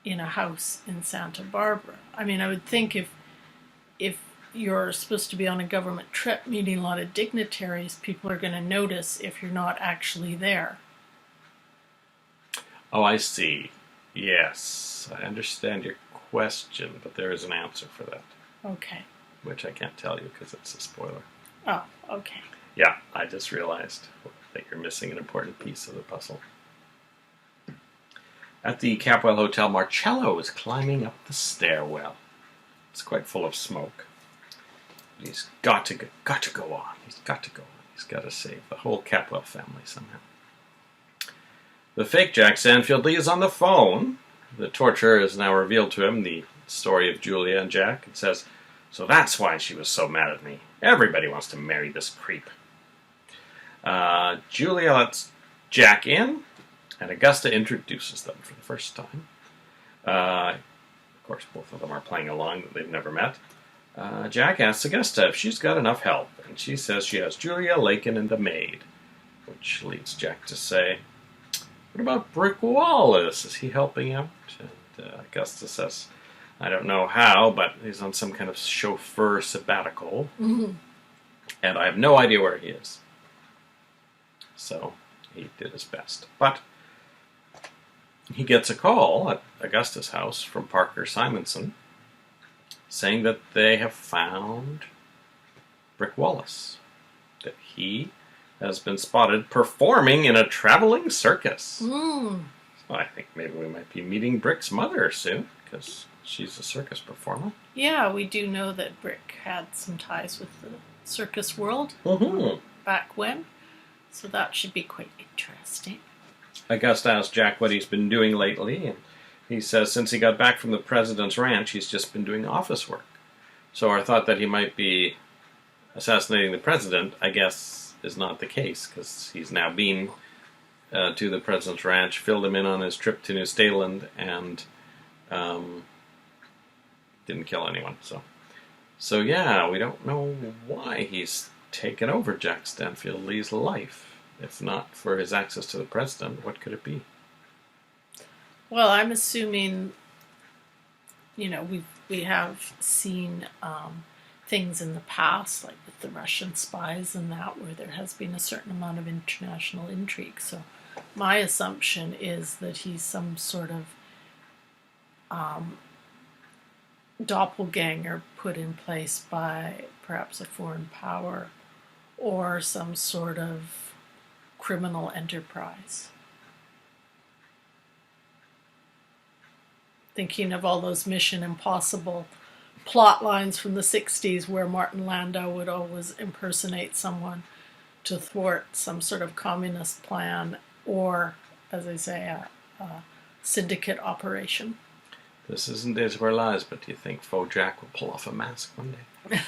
in a house in Santa Barbara? I mean, I would think if you're supposed to be on a government trip meeting a lot of dignitaries, people are going to notice if you're not actually there. Oh, I see. Yes, I understand your question, but there is an answer for that. Okay. Which I can't tell you because it's a spoiler. Oh, okay. Yeah, I just realized that you're missing an important piece of the puzzle. At the Capwell Hotel, Marcello is climbing up the stairwell. It's quite full of smoke. He's got to go on. He's got to go on. He's got to save the whole Capwell family somehow. The fake Jack Stanfield Lee is on the phone. The torturer has now revealed to him the story of Julia and Jack. It says, so that's why she was so mad at me. Everybody wants to marry this creep. Julia lets Jack in, and Augusta introduces them for the first time. Of course, both of them are playing along that they've never met. Jack asks Augusta if she's got enough help, and she says she has Julia, Lakin, and a maid, which leads Jack to say, "What about Brick Wallace? Is he helping out?" And Augusta says, "I don't know how, but he's on some kind of chauffeur sabbatical, and I have no idea where he is." So he did his best. But he gets a call at Augusta's house from Parker Simonson saying that they have found Brick Wallace, that he has been spotted performing in a traveling circus. So I think maybe we might be meeting Brick's mother soon, because she's a circus performer. Yeah, we do know that Brick had some ties with the circus world back when, so that should be quite interesting. Augusta asks Jack what he's been doing lately, and he says since he got back from the president's ranch, he's just been doing office work. So our thought that he might be assassinating the president, I guess, is not the case, because he's now been to the president's ranch, filled him in on his trip to New Staland, and didn't kill anyone. So yeah, we don't know why he's taken over Jack Stanfield Lee's life. If not for his access to the president, what could it be? Well, I'm assuming, we have seen things in the past, like with the Russian spies and that, where there has been a certain amount of international intrigue. So my assumption is that he's some sort of doppelganger put in place by perhaps a foreign power or some sort of criminal enterprise. Thinking of all those Mission Impossible plot lines from the 60s where Martin Landau would always impersonate someone to thwart some sort of communist plan or, as I say, a syndicate operation. This isn't Days of Our Lives, but do you think Faux Jack will pull off a mask one day?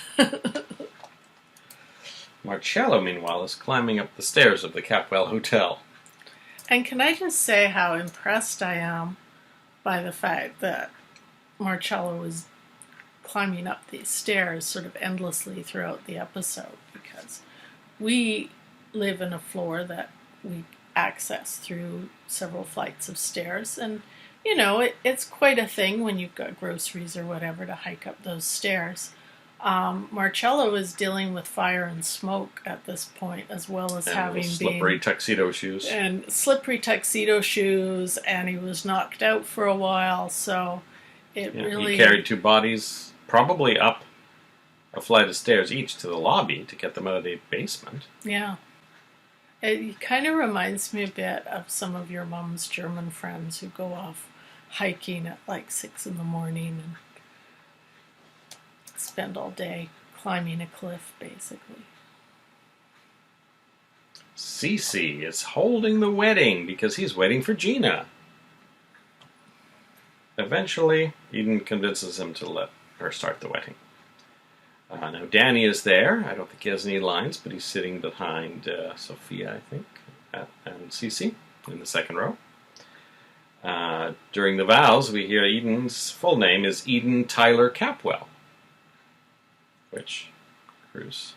Marcello, meanwhile, is climbing up the stairs of the Capwell Hotel. And can I just say how impressed I am by the fact that Marcello is climbing up these stairs sort of endlessly throughout the episode, because we live in a floor that we access through several flights of stairs, and it's quite a thing when you've got groceries or whatever to hike up those stairs. Marcello is dealing with fire and smoke at this point, as well as having slippery tuxedo shoes. And slippery tuxedo shoes, and he was knocked out for a while, so he carried two bodies, probably up a flight of stairs each to the lobby to get them out of the basement. Yeah. It kind of reminds me a bit of some of your mom's German friends who go off hiking at like 6 in the morning and spend all day climbing a cliff, basically. Cece is holding the wedding because he's waiting for Gina. Eventually, Eden convinces him to let her start the wedding. Now, Danny is there. I don't think he has any lines, but he's sitting behind Sophia, I think, and Cece in the second row. During the vows, we hear Eden's full name is Eden Tyler Capwell, which Cruz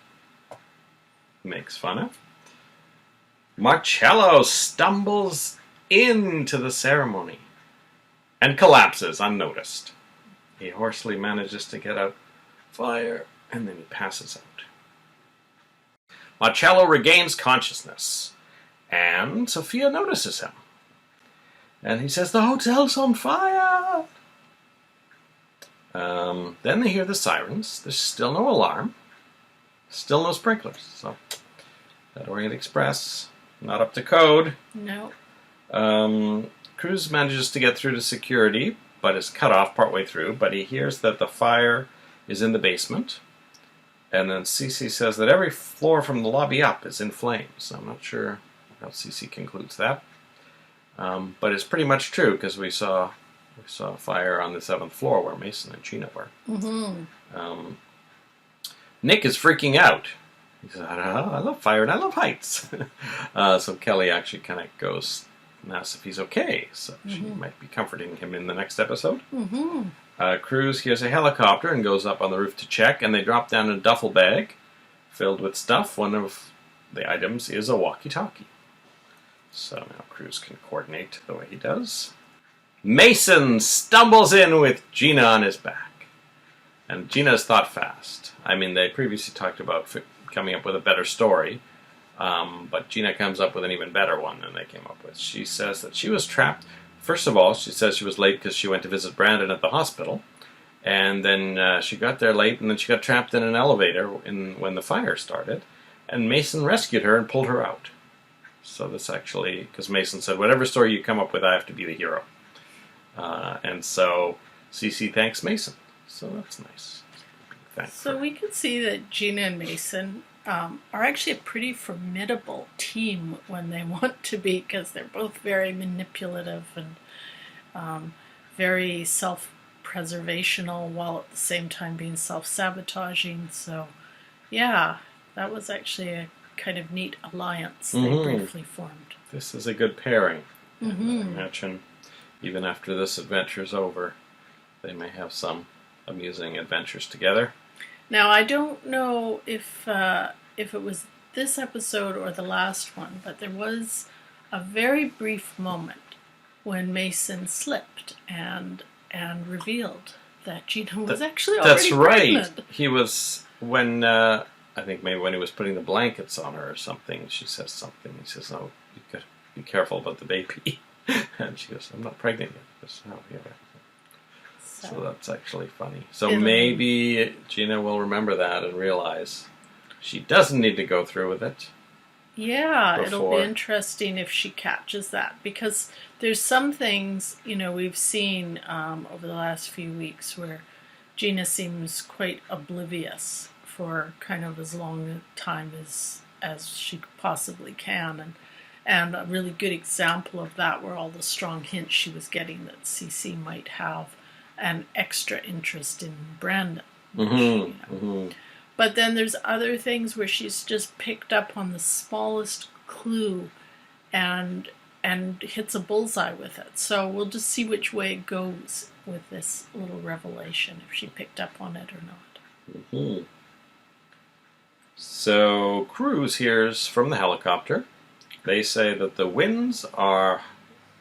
makes fun of. Marcello stumbles into the ceremony and collapses unnoticed. He hoarsely manages to get out fire, and then he passes out. Marcello regains consciousness, and Sophia notices him. And he says, "The hotel's on fire!" Then they hear the sirens. There's still no alarm. Still no sprinklers. So, that Orient Express, not up to code. No. Cruz manages to get through to security, but is cut off partway through. But he hears that the fire is in the basement. And then Cece says that every floor from the lobby up is in flames. I'm not sure how Cece concludes that. But it's pretty much true, because we saw a fire on the 7th floor where Mason and Gina were. Mm-hmm. Nick is freaking out. He says, "I love fire and I love heights." So Kelly actually kind of goes and asks if he's okay. So she might be comforting him in the next episode. Mm-hmm. Cruz hears a helicopter and goes up on the roof to check, and they drop down a duffel bag filled with stuff. One of the items is a walkie-talkie. So now Cruz can coordinate the way he does. Mason stumbles in with Gina on his back. And Gina's thought fast. I mean, they previously talked about coming up with a better story, but Gina comes up with an even better one than they came up with. She says that she was trapped. First of all, she says she was late because she went to visit Brandon at the hospital. And then she got there late, and then she got trapped in an elevator when the fire started. And Mason rescued her and pulled her out. So this actually, because Mason said, whatever story you come up with, I have to be the hero. And so Cece thanks Mason. So that's nice. So we can see that Gina and Mason are actually a pretty formidable team when they want to be, because they're both very manipulative and very self-preservational while at the same time being self-sabotaging. So, yeah, that was actually a kind of neat alliance they briefly formed. This is a good pairing. Mm-hmm. I imagine even after this adventure's over, they may have some amusing adventures together. Now, I don't know if it was this episode or the last one, but there was a very brief moment when Mason slipped and revealed that Gina was actually already pregnant. That's right. He was, when, I think maybe when he was putting the blankets on her or something, she says something. He says, "Oh, you got to be careful about the baby." And she goes, "I'm not pregnant yet." He goes, "Oh, yeah." So that's actually funny. So maybe Gina will remember that and realize she doesn't need to go through with it. Yeah, it'll be interesting if she catches that, because there's some things, we've seen over the last few weeks where Gina seems quite oblivious for kind of as long a time as she possibly can. And a really good example of that were all the strong hints she was getting that Cece might have an extra interest in Brandon. But then there's other things where she's just picked up on the smallest clue and hits a bullseye with it. So we'll just see which way it goes with this little revelation, if she picked up on it or not. So Cruz hears from the helicopter. They say that the winds are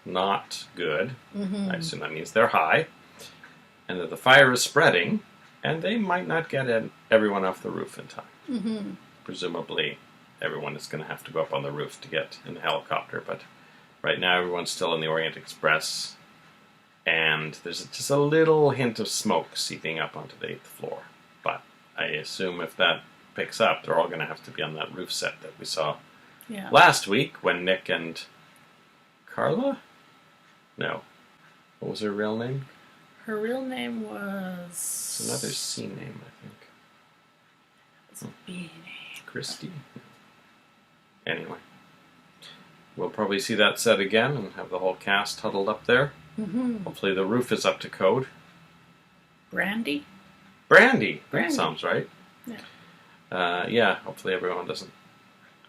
not good. I assume that means they're high. And that the fire is spreading, and they might not get everyone off the roof in time. Presumably, everyone is going to have to go up on the roof to get in the helicopter, but right now everyone's still in the Orient Express, and there's just a little hint of smoke seeping up onto the 8th floor. But I assume if that picks up, they're all going to have to be on that roof set that we saw last week when Nick and Carla? No. What was her real name? Her real name was... It's another C name, I think. It's a B name. Christy? Anyway. We'll probably see that set again and have the whole cast huddled up there. Hopefully the roof is up to code. Brandy? Brandy! That sounds right. Yeah. Hopefully everyone doesn't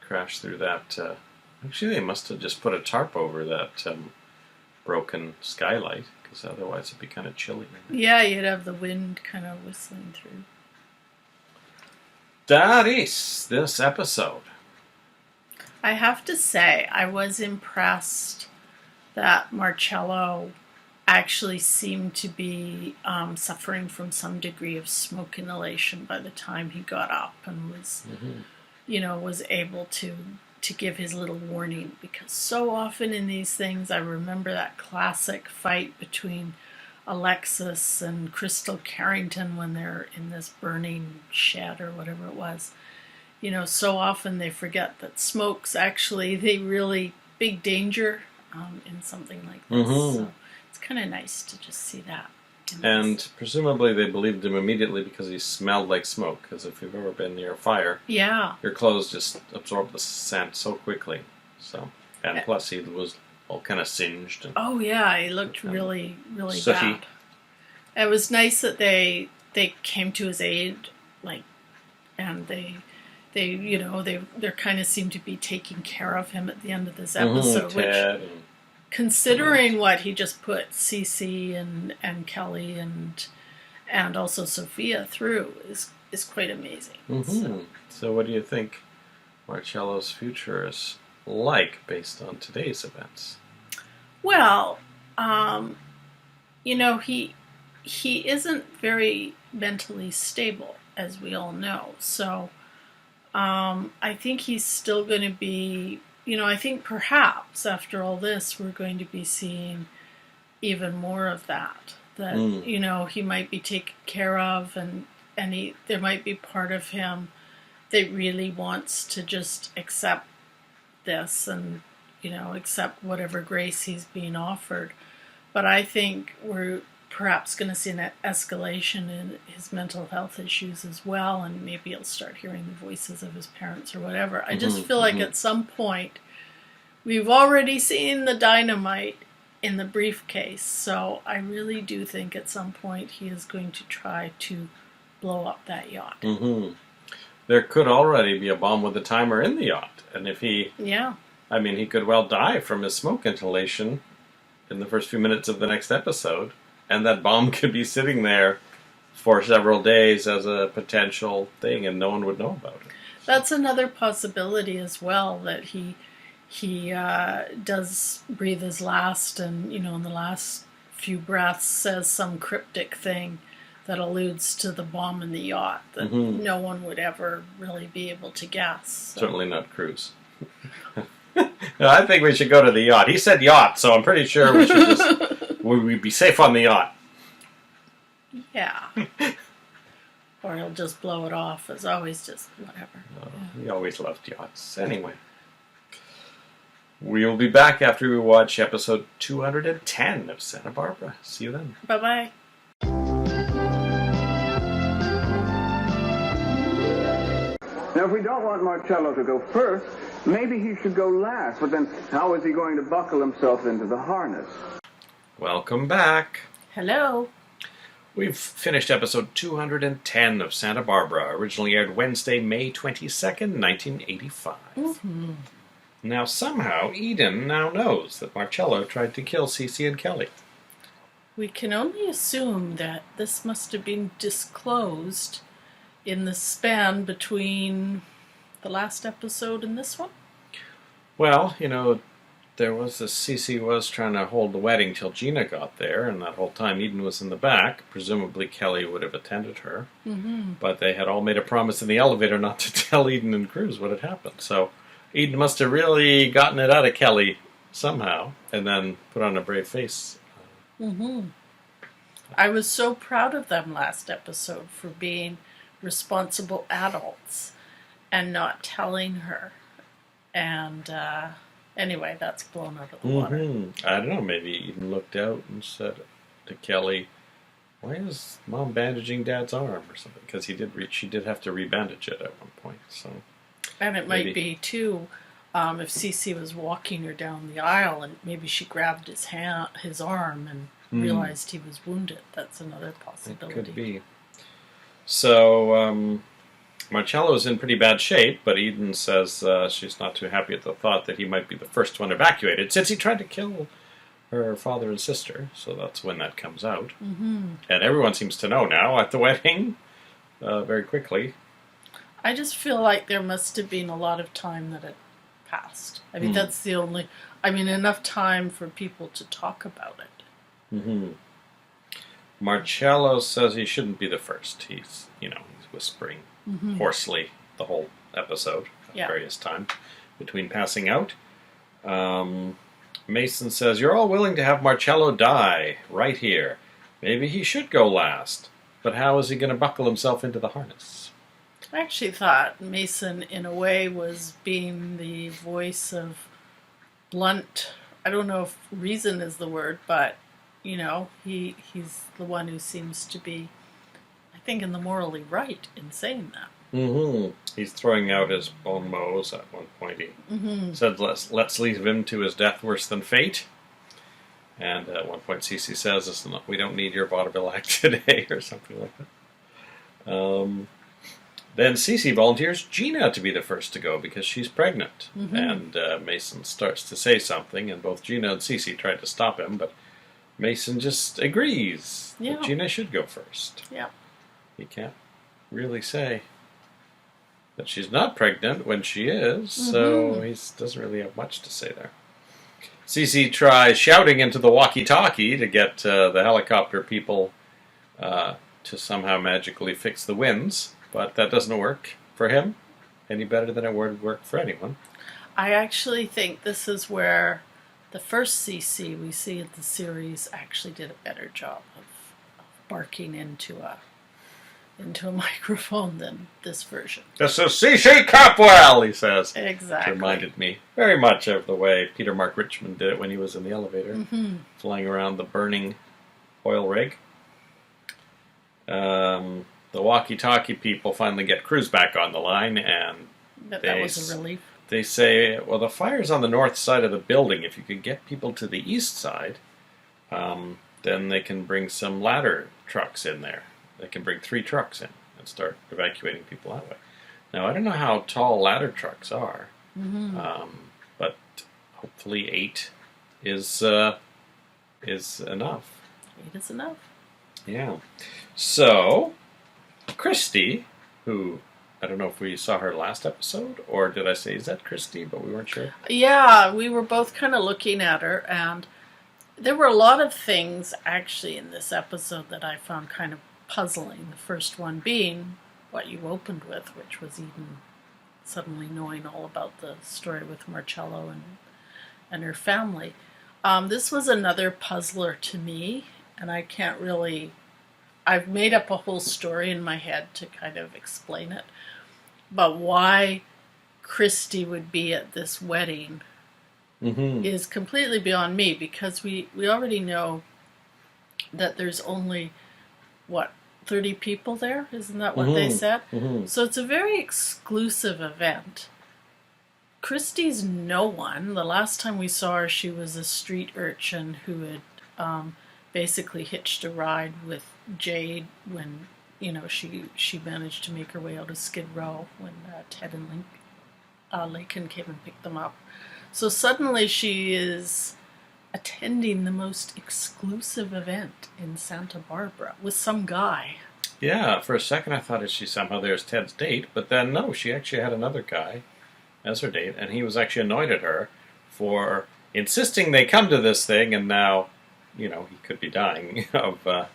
crash through that. Actually, they must have just put a tarp over that broken skylight, because otherwise it'd be kind of chilly. Yeah, you'd have the wind kind of whistling through. That is this episode. I have to say, I was impressed that Marcello actually seemed to be suffering from some degree of smoke inhalation by the time he got up and was, was able to give his little warning, because so often in these things, I remember that classic fight between Alexis and Crystal Carrington when they're in this burning shed or whatever it was. So often they forget that smoke's actually the really big danger in something like this. So it's kind of nice to just see that. And presumably they believed him immediately because he smelled like smoke. Because if you've ever been near a fire, your clothes just absorb the scent so quickly. And plus he was all kind of singed. And he looked really, really bad. It was nice that they came to his aid, and they kind of seemed to be taking care of him at the end of this episode, considering what he just put Cece and Kelly and also Sophia through is quite amazing. So what do you think Marcello's future is like based on today's events? Well, he isn't very mentally stable, as we all know. So I think he's still going to be, I think perhaps after all this, we're going to be seeing even more of that. That, he might be taken care of and there might be part of him that really wants to just accept this and, accept whatever grace he's being offered. But I think we're perhaps going to see an escalation in his mental health issues as well, and maybe he'll start hearing the voices of his parents or whatever. I just feel like at some point, we've already seen the dynamite in the briefcase, so I really do think at some point he is going to try to blow up that yacht. There could already be a bomb with a timer in the yacht, and if he... Yeah. I mean, he could well die from his smoke inhalation in the first few minutes of the next episode, and that bomb could be sitting there for several days as a potential thing, and no one would know about it. That's another possibility as well, that he does breathe his last, and in the last few breaths says some cryptic thing that alludes to the bomb in the yacht that no one would ever really be able to guess. So. Certainly not Cruz. No, I think we should go to the yacht. He said yacht, so I'm pretty sure we should we'd be safe on the yacht. Yeah. Or he'll just blow it off as always, just whatever. He always loved yachts. Anyway. We'll be back after we watch episode 210 of Santa Barbara. See you then. Bye-bye. Now, if we don't want Marcello to go first, maybe he should go last. But then how is he going to buckle himself into the harness? Welcome back. Hello. We've finished episode 210 of Santa Barbara, originally aired Wednesday, May 22nd, 1985. Now, somehow, Eden now knows that Marcello tried to kill Cece and Kelly. We can only assume that this must have been disclosed in the span between the last episode and this one? Well, there was this Cece was trying to hold the wedding till Gina got there, and that whole time Eden was in the back. Presumably Kelly would have attended her. But they had all made a promise in the elevator not to tell Eden and Cruz what had happened. So Eden must have really gotten it out of Kelly somehow, and then put on a brave face. I was so proud of them last episode for being responsible adults and not telling her. And anyway, that's blown out of the water. I don't know, maybe Eden looked out and said to Kelly, why is Mom bandaging Dad's arm or something? Because she did have to rebandage it at one point. So, and it might be, too, if Cece was walking her down the aisle and maybe she grabbed his arm and realized he was wounded. That's another possibility. It could be. So, Marcello's in pretty bad shape, but Eden says she's not too happy at the thought that he might be the first one evacuated, since he tried to kill her father and sister, so that's when that comes out. And everyone seems to know now at the wedding, very quickly. I just feel like there must have been a lot of time that had passed. I mean, that's the only... enough time for people to talk about it. Marcello says he shouldn't be the first. He's whispering hoarsely the whole episode at various times between passing out. Mason says, you're all willing to have Marcello die right here. Maybe he should go last. But how is he going to buckle himself into the harness? I actually thought Mason, in a way, was being the voice of blunt... I don't know if reason is the word, but... he's the one who seems to be, I think, in the morally right in saying that. He's throwing out his bon mots at one point. He said, let's leave him to his death worse than fate. And at one point Cece says, we don't need your vaudeville act today, or something like that. Then Cece volunteers Gina to be the first to go because she's pregnant. And Mason starts to say something, and both Gina and Cece try to stop him, but Mason just agrees that Gina should go first. Yeah. He can't really say that she's not pregnant when she is, so he doesn't really have much to say there. Cece tries shouting into the walkie-talkie to get the helicopter people to somehow magically fix the winds, but that doesn't work for him any better than it would work for anyone. I actually think this is where the first CC we see in the series actually did a better job of barking into a microphone than this version. This is CC Capwell, he says. Exactly. It reminded me very much of the way Peter Mark Richmond did it when he was in the elevator, flying around the burning oil rig. The walkie-talkie people finally get Cruz back on the line, and that was a relief. They say, well, the fire's on the north side of the building. If you could get people to the east side, then they can bring some ladder trucks in there. They can bring 3 trucks in and start evacuating people that way. Now, I don't know how tall ladder trucks are, but hopefully 8 is enough. 8 is enough. Yeah. So, Christy, who, I don't know if we saw her last episode, or did I say, is that Christy? But we weren't sure. Yeah, we were both kind of looking at her, and there were a lot of things actually in this episode that I found kind of puzzling. The first one being what you opened with, which was Eden suddenly knowing all about the story with Marcello and her family. This was another puzzler to me, and I can't really... I've made up a whole story in my head to kind of explain it. But why Christy would be at this wedding is completely beyond me, because we already know that there's only, 30 people there? Isn't that what they said? So it's a very exclusive event. Christy's no one. The last time we saw her, she was a street urchin who had basically hitched a ride with Jade when, she managed to make her way out of Skid Row when Ted and Lakin came and picked them up. So suddenly she is attending the most exclusive event in Santa Barbara with some guy. Yeah, for a second I thought that she somehow there's Ted's date, but then no, she actually had another guy as her date, and he was actually annoyed at her for insisting they come to this thing, and now, he could be dying of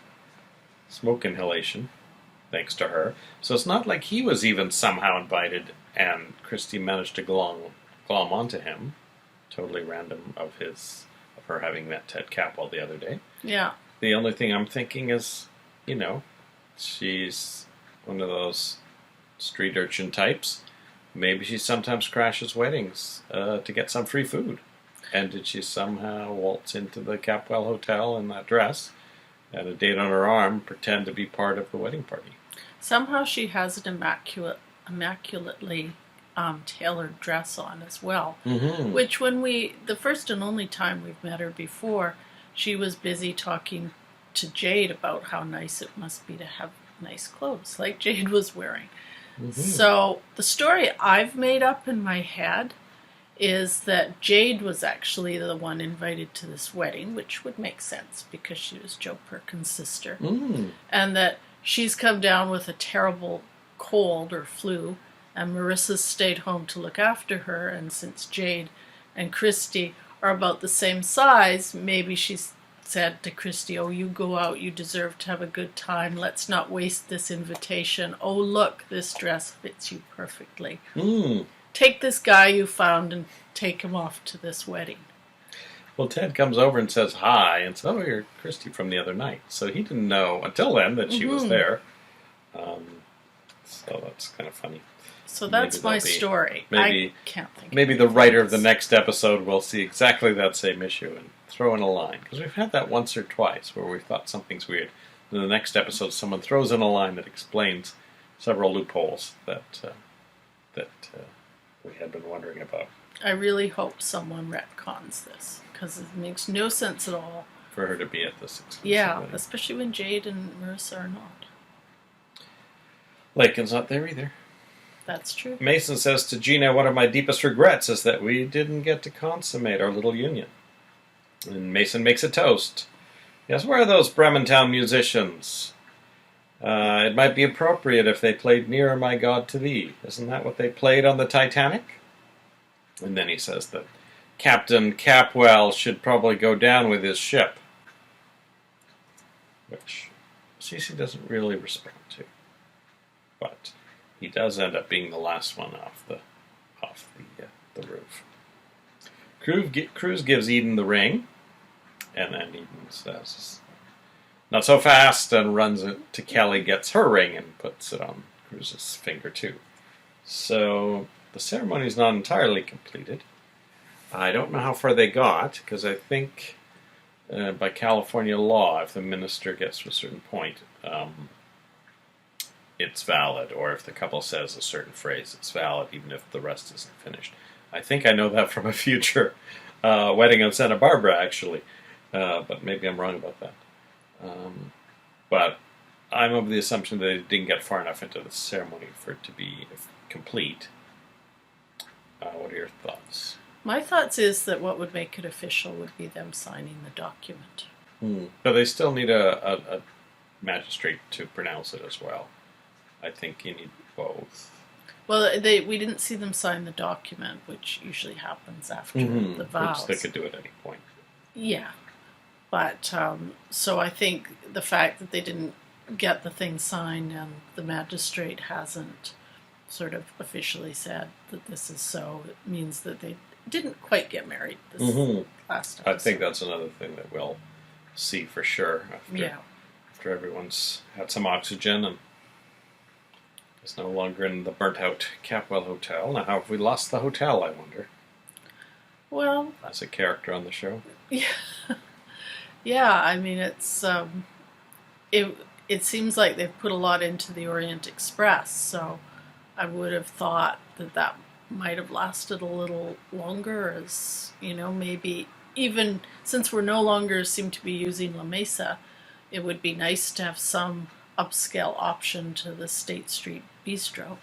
smoke inhalation, thanks to her. So it's not like he was even somehow invited, and Christy managed to glom onto him. Totally random of her having met Ted Capwell the other day. Yeah. The only thing I'm thinking is, she's one of those street urchin types. Maybe she sometimes crashes weddings to get some free food. And did she somehow waltz into the Capwell Hotel in that dress, and a date on her arm, pretend to be part of the wedding party? Somehow she has an immaculately tailored dress on as well. Which the first and only time we've met her before, she was busy talking to Jade about how nice it must be to have nice clothes, like Jade was wearing. So the story I've made up in my head is that Jade was actually the one invited to this wedding, which would make sense because she was Joe Perkins' sister. And that she's come down with a terrible cold or flu, and Marissa stayed home to look after her, and since Jade and Christy are about the same size, maybe she said to Christy, "Oh, you go out, you deserve to have a good time, let's not waste this invitation. Oh, look, this dress fits you perfectly. Take this guy you found and take him off to this wedding." Well, Ted comes over and says hi, and says, "Oh, you're Christy from the other night." So he didn't know until then that she was there. So that's kind of funny. So that's my story. I can't think. Maybe the writer of the next episode will see exactly that same issue and throw in a line. Because we've had that once or twice where we thought something's weird. In the next episode, someone throws in a line that explains several loopholes that we had been wondering about. I really hope someone retcons this, because it makes no sense at all. For her to be at this exclusive wedding. Especially when Jade and Marissa are not. Lakin's not there either. That's true. Mason says to Gina, one of my deepest regrets is that we didn't get to consummate our little union. And Mason makes a toast. Yes, where are those Brementown musicians? It might be appropriate if they played Nearer My God to Thee. Isn't that what they played on the Titanic? And then he says that Captain Capwell should probably go down with his ship. Which Cece doesn't really respond to. But he does end up being the last one off the roof. Cruz gives Eden the ring, and then Eden says, "Not so fast," and runs it to Kelly, gets her ring, and puts it on Cruz's finger too. So the ceremony's not entirely completed. I don't know how far they got, because I think by California law, if the minister gets to a certain point, it's valid, or if the couple says a certain phrase, it's valid, even if the rest isn't finished. I think I know that from a future wedding in Santa Barbara, actually, but maybe I'm wrong about that. But I'm of the assumption that it didn't get far enough into the ceremony for it to be complete. What are your thoughts? My thoughts is that what would make it official would be them signing the document. But they still need a magistrate to pronounce it as well. I think you need both. Well, we didn't see them sign the document, which usually happens after the vows. Which they could do at any point. Yeah. But, so I think the fact that they didn't get the thing signed and the magistrate hasn't sort of officially said that this is so, it means that they didn't quite get married this last episode. I think that's another thing that we'll see for sure after everyone's had some oxygen and is no longer in the burnt-out Capwell Hotel. Now, how have we lost the hotel, I wonder? Well... As a character on the show? Yeah. Yeah, I mean, it's... It seems like they've put a lot into the Orient Express, so I would have thought that might have lasted a little longer, as, maybe... Even since we're no longer seem to be using La Mesa, it would be nice to have some upscale option to the State Street Bistro.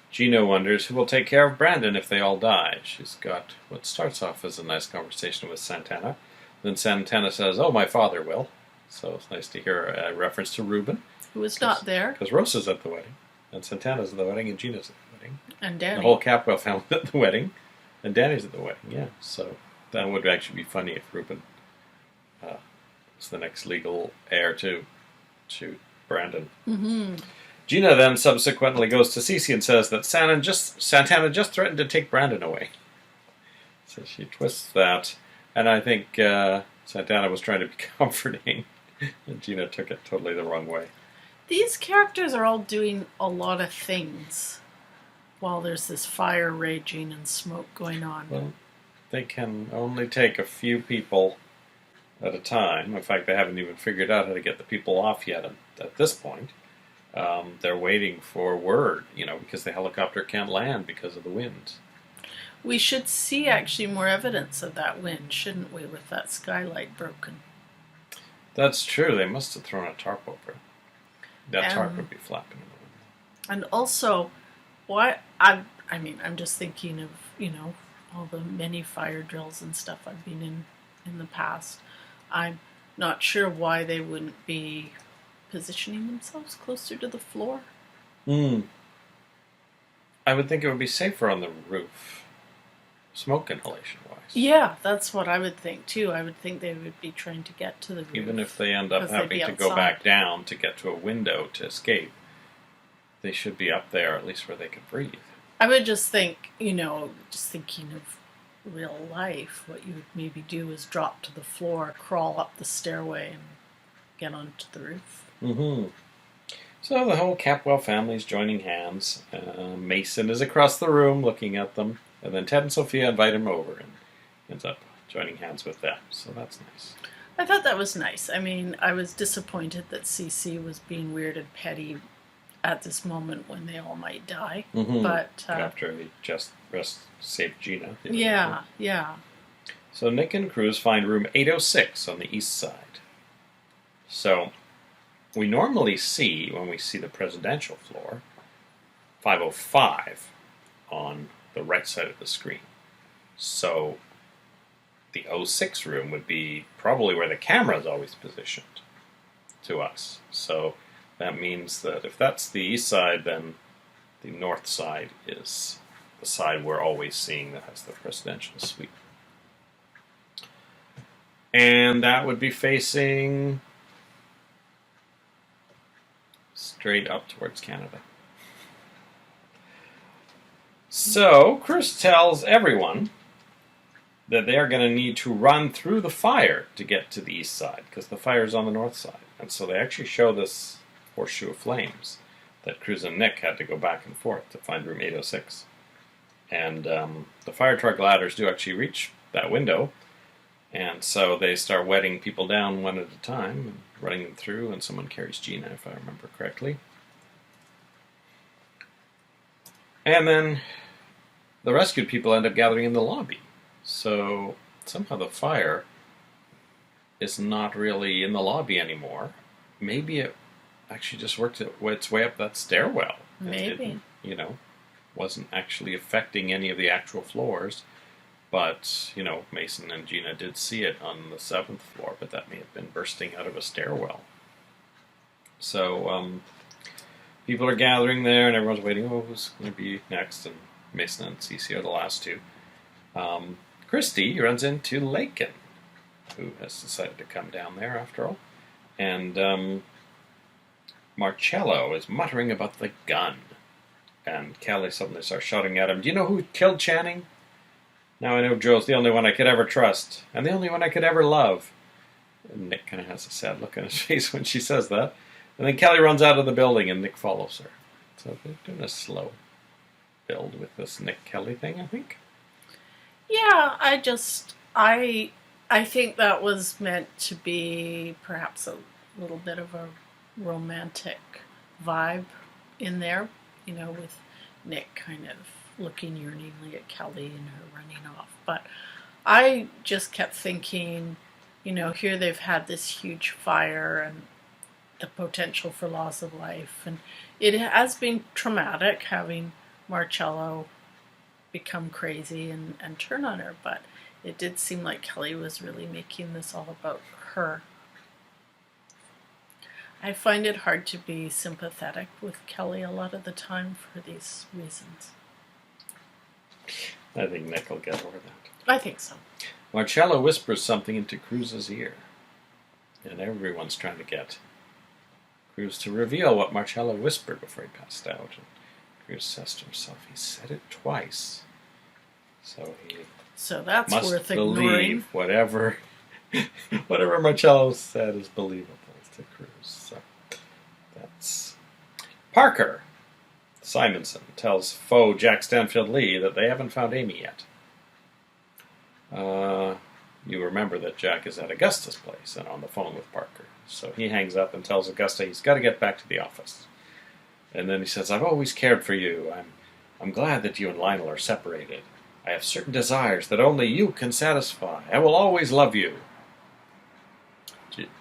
Gina wonders who will take care of Brandon if they all die. She's got what starts off as a nice conversation with Santana. Then Santana says, "Oh, my father will." So it's nice to hear a reference to Reuben. Who was not there. Because Rosa's at the wedding. And Santana's at the wedding. And Gina's at the wedding. And Danny. The whole Capwell family at the wedding. And Danny's at the wedding, yeah. So that would actually be funny if Reuben was the next legal heir to Brandon. Gina then subsequently goes to Cece and says that Santana just threatened to take Brandon away. So she twists that, and I think Santana was trying to be comforting, and Gina took it totally the wrong way. These characters are all doing a lot of things while there's this fire raging and smoke going on. Well, they can only take a few people at a time. In fact, they haven't even figured out how to get the people off yet at this point. They're waiting for word, because the helicopter can't land because of the wind. We should see actually more evidence of that wind, shouldn't we, with that skylight broken? That's true. They must have thrown a tarp over it. That tarp would be flapping in the wind. And also, I'm just thinking of, all the many fire drills and stuff I've been in the past. I'm not sure why they wouldn't be positioning themselves closer to the floor. I would think it would be safer on the roof, smoke inhalation-wise. Yeah, that's what I would think, too. I would think they would be trying to get to the roof. Even if they end up having to go back down to get to a window to escape, they should be up there at least where they could breathe. I would just think, just thinking of real life, what you would maybe do is drop to the floor, crawl up the stairway, and get onto the roof. So the whole Capwell family's joining hands. Mason is across the room looking at them, and then Ted and Sophia invite him over and ends up joining hands with them. So that's nice. I thought that was nice. I mean, I was disappointed that Cece was being weird and petty at this moment when they all might die. But after he just saved Gina. Yeah. So Nick and Cruz find room 806 on the east side. So we normally see, when we see the presidential floor, 505 on the right side of the screen. So the 06 room would be probably where the camera is always positioned to us. So that means that if that's the east side, then the north side is the side we're always seeing that has the presidential suite. And that would be facing straight up towards Canada. So Chris tells everyone that they are going to need to run through the fire to get to the east side, because the fire is on the north side. And so they actually show this horseshoe of flames that Cruz and Nick had to go back and forth to find room 806. And the fire truck ladders do actually reach that window, and so they start wetting people down one at a time, and running them through, and someone carries Gina, if I remember correctly. And then the rescued people end up gathering in the lobby. So somehow the fire is not really in the lobby anymore. Maybe it actually just worked its way up that stairwell. Maybe. It, wasn't actually affecting any of the actual floors. But, Mason and Gina did see it on the 7th floor, but that may have been bursting out of a stairwell. So people are gathering there, and everyone's waiting, who's going to be next? And Mason and Cece are the last two. Christy runs into Lakin, who has decided to come down there after all. And Marcello is muttering about the gun. And Kelly suddenly starts shouting at him, "Do you know who killed Channing? Now I know Joe's the only one I could ever trust, and the only one I could ever love." And Nick kind of has a sad look on his face when she says that. And then Kelly runs out of the building, and Nick follows her. So they're doing a slow build with this Nick Kelly thing, I think. Yeah, I think that was meant to be perhaps a little bit of a romantic vibe in there, with Nick kind of looking yearningly at Kelly and her running off. But I just kept thinking, here they've had this huge fire and the potential for loss of life, and it has been traumatic having Marcello become crazy and turn on her, but it did seem like Kelly was really making this all about her. I find it hard to be sympathetic with Kelly a lot of the time for these reasons. I think Nick will get over that. I think so. Marcello whispers something into Cruz's ear, and everyone's trying to get Cruz to reveal what Marcello whispered before he passed out. And Cruz says to himself, he said it twice. So that's must worth ignoring. Believe whatever Marcello said is believable to Cruz. So that's Parker Simonson tells foe Jack Stanfield Lee that they haven't found Amy yet. You remember that Jack is at Augusta's place and on the phone with Parker. So he hangs up and tells Augusta he's got to get back to the office. And then he says, "I've always cared for you. I'm glad that you and Lionel are separated. I have certain desires that only you can satisfy. I will always love you."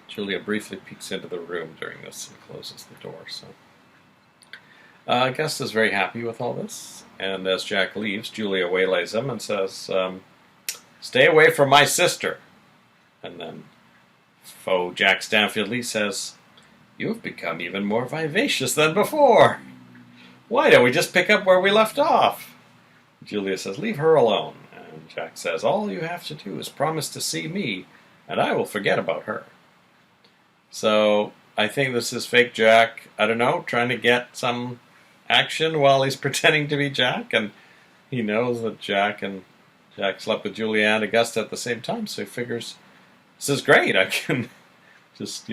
Julia briefly peeks into the room during this and closes the door. So Augusta's very happy with all this. And as Jack leaves, Julia waylays him and says, "Stay away from my sister." And then foe Jack Stanfield Lee says, "You've become even more vivacious than before. Why don't we just pick up where we left off?" Julia says, "Leave her alone." And Jack says, "All you have to do is promise to see me, and I will forget about her." So I think this is fake Jack, I don't know, trying to get some action while he's pretending to be Jack. And he knows that Jack slept with Julia and Augusta at the same time, so he figures, this is great. I can just,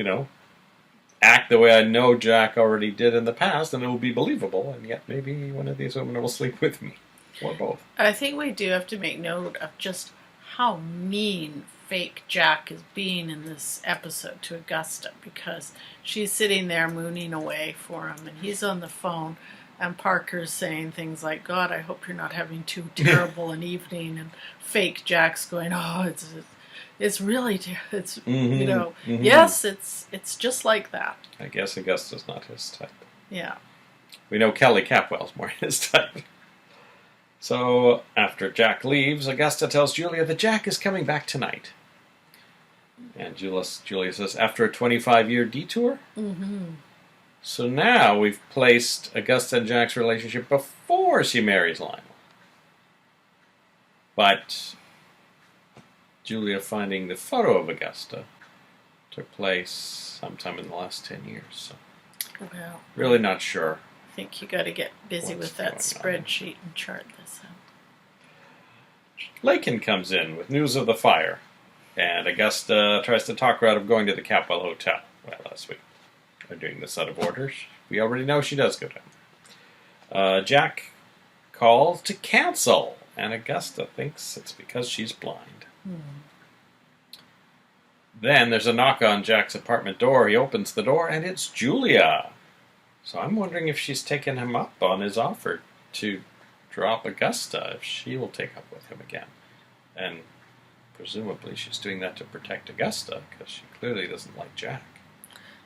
act the way I know Jack already did in the past, and it will be believable, and yet maybe one of these women will sleep with me. Or both. I think we do have to make note of just how mean fake Jack is being in this episode to Augusta, because she's sitting there mooning away for him, and he's on the phone, and Parker's saying things like, "God, I hope you're not having too terrible an evening," and fake Jack's going, "Oh, it's really, Mm-hmm. yes, it's just like that." I guess Augusta's not his type. Yeah. We know Kelly Capwell's more his type. So, after Jack leaves, Augusta tells Julia that Jack is coming back tonight. And Julia says, after a 25-year detour? Mm-hmm. So now we've placed Augusta and Jack's relationship before she marries Lionel. But Julia finding the photo of Augusta took place sometime in the last 10 years. So Well, really not sure. I think you got to get busy What's with that going spreadsheet and chart this out. Lakin comes in with news of the fire, and Augusta tries to talk her out of going to the Capwell Hotel. Well, as we are doing this out of order, we already know she does go down. Jack calls to cancel, and Augusta thinks it's because she's blind. Then there's a knock on Jack's apartment door. He opens the door, and it's Julia. So I'm wondering if she's taken him up on his offer to drop Augusta, if she will take up with him again. And presumably she's doing that to protect Augusta, because she clearly doesn't like Jack.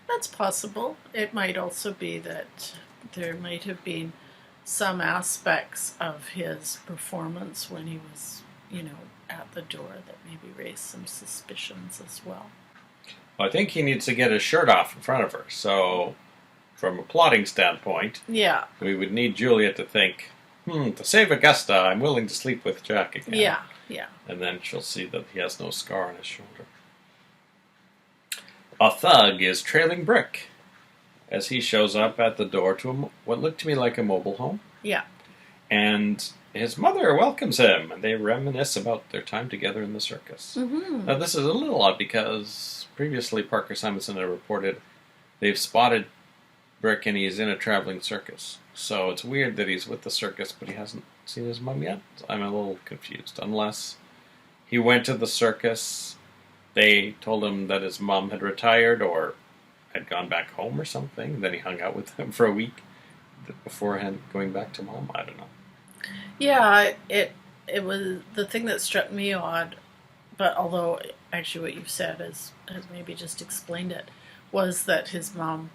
That's possible. It might also be that there might have been some aspects of his performance when he was, at the door that maybe raised some suspicions as well. Well, I think he needs to get his shirt off in front of her. So, from a plotting standpoint, Yeah. we would need Julia to think, to save Augusta, I'm willing to sleep with Jack again. Yeah. And then she'll see that he has no scar on his shoulder. A thug is trailing Brick as he shows up at the door to what looked to me like a mobile home. Yeah. And his mother welcomes him, and they reminisce about their time together in the circus. Mm-hmm. Now, this is a little odd because previously Parker Simonson had reported they've spotted Brick and he's in a traveling circus. So it's weird that he's with the circus, but he hasn't seen his mom yet. I'm a little confused. Unless he went to the circus, they told him that his mom had retired or had gone back home or something. Then he hung out with them for a week beforehand going back to mom. I don't know. Yeah, it was the thing that struck me odd, but although actually what you've said has maybe just explained it, was that his mom,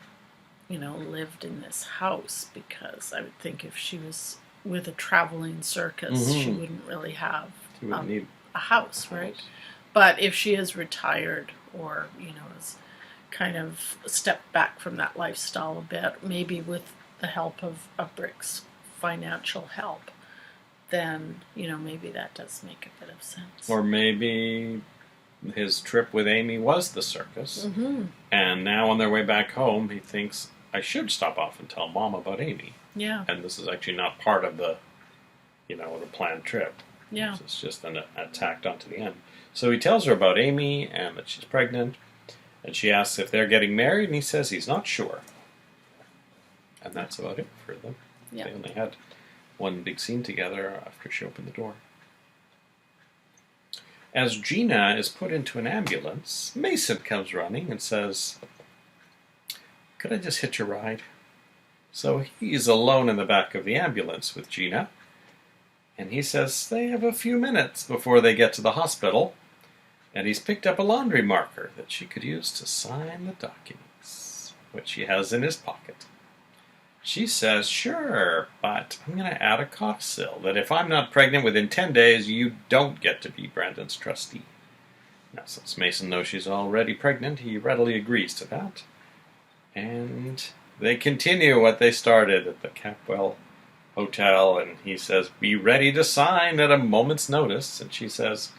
lived in this house, because I would think if she was with a traveling circus, she wouldn't really have need a house, right? But if she is retired or, has kind of stepped back from that lifestyle a bit, maybe with the help of Brick's financial help, then, maybe that does make a bit of sense. Or maybe his trip with Amy was the circus, and now on their way back home, he thinks, I should stop off and tell Mom about Amy. Yeah. And this is actually not part of the, the planned trip. Yeah. So it's just an tacked onto the end. So he tells her about Amy and that she's pregnant, and she asks if they're getting married, and he says he's not sure. And that's about it for them. Yeah. They only had one big scene together after she opened the door. As Gina is put into an ambulance, Mason comes running and says, could I just hitch a ride? So he's alone in the back of the ambulance with Gina, and he says they have a few minutes before they get to the hospital, and he's picked up a laundry marker that she could use to sign the documents, which he has in his pocket. She says, sure, but I'm going to add a codicil that if I'm not pregnant within 10 days, you don't get to be Brandon's trustee. Now, since Mason knows she's already pregnant, he readily agrees to that. And they continue what they started at the Capwell Hotel, and he says, be ready to sign at a moment's notice. And she says,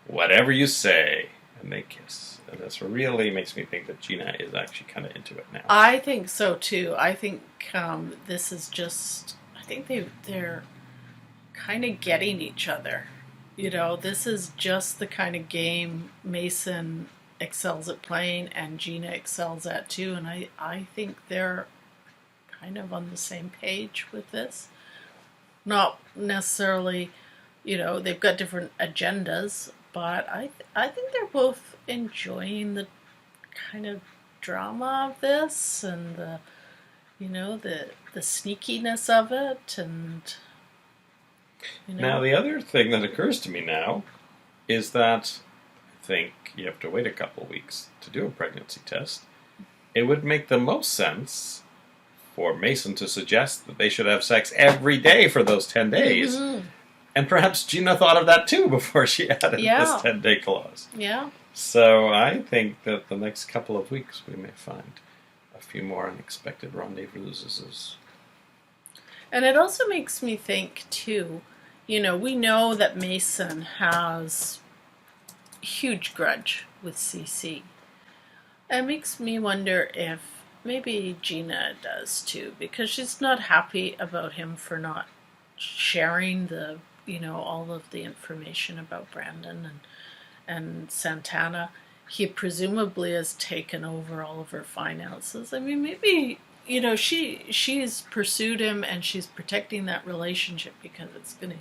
whatever you say. And they kiss. And this really makes me think that Gina is actually kind of into it now. I think so too. I think this is just, I think they're kind of getting each other. This is just the kind of game Mason excels at playing and Gina excels at too. And I think they're kind of on the same page with this. Not necessarily, they've got different agendas, but I think they're both enjoying the kind of drama of this and the sneakiness of it, and Now the other thing that occurs to me now is that I think you have to wait a couple of weeks to do a pregnancy test. It would make the most sense for Mason to suggest that they should have sex every day for those 10 days. Mm-hmm. And perhaps Gina thought of that too before she added this 10-day clause. Yeah. So I think that the next couple of weeks we may find a few more unexpected rendezvouses. And it also makes me think, too, we know that Mason has a huge grudge with CC. It makes me wonder if maybe Gina does, too, because she's not happy about him for not sharing all of the information about Brandon and Santana. He presumably has taken over all of her finances. I mean, maybe, she's pursued him and she's protecting that relationship because it's going to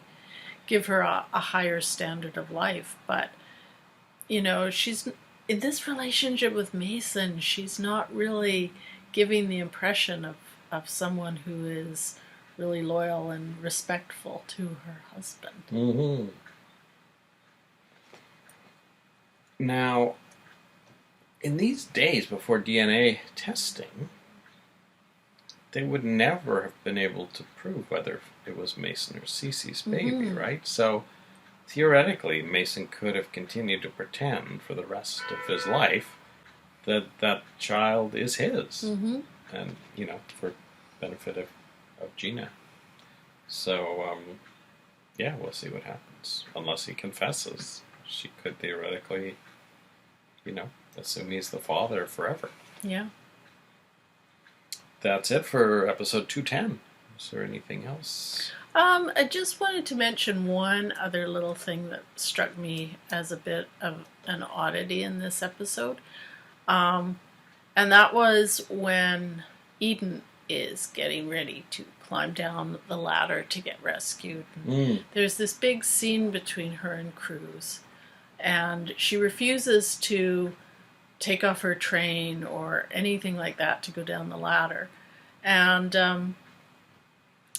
give her a higher standard of life. But, she's in this relationship with Mason, she's not really giving the impression of someone who is really loyal and respectful to her husband. Mm-hmm. Now, in these days before DNA testing, they would never have been able to prove whether it was Mason or Cece's baby, right? So, theoretically, Mason could have continued to pretend for the rest of his life that that child is his. And, for benefit of Gina. So, we'll see what happens. Unless he confesses, she could theoretically, assume he's the father forever. Yeah. That's it for episode 210. Is there anything else? I just wanted to mention one other little thing that struck me as a bit of an oddity in this episode. And that was when Eden is getting ready to climb down the ladder to get rescued. There's this big scene between her and Cruz, and she refuses to take off her train or anything like that to go down the ladder. And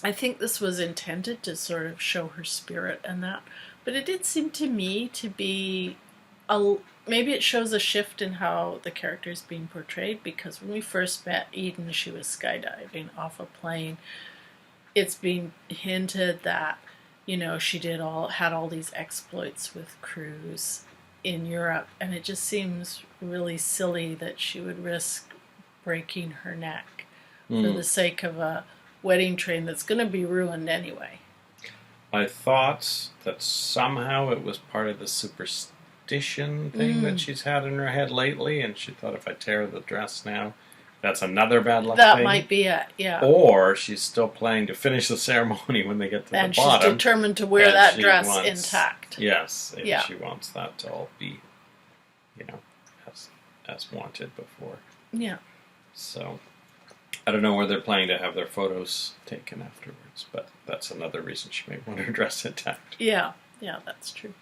I think this was intended to sort of show her spirit and that, but it did seem to me to be maybe it shows a shift in how the character is being portrayed, because when we first met Eden, she was skydiving off a plane. It's being hinted that, she had all these exploits with Cruz in Europe, and it just seems really silly that she would risk breaking her neck for the sake of a wedding train that's going to be ruined anyway. I thought that somehow it was part of the superstition thing that she's had in her head lately, and she thought if I tear the dress now, that's another bad luck That thing. might be it, yeah. Or she's still planning to finish the ceremony when they get to the bottom. And she's determined to wear that dress intact. Yes, and she wants that to all be, as wanted before. Yeah. So, I don't know where they're planning to have their photos taken afterwards, but that's another reason she may want her dress intact. Yeah, that's true.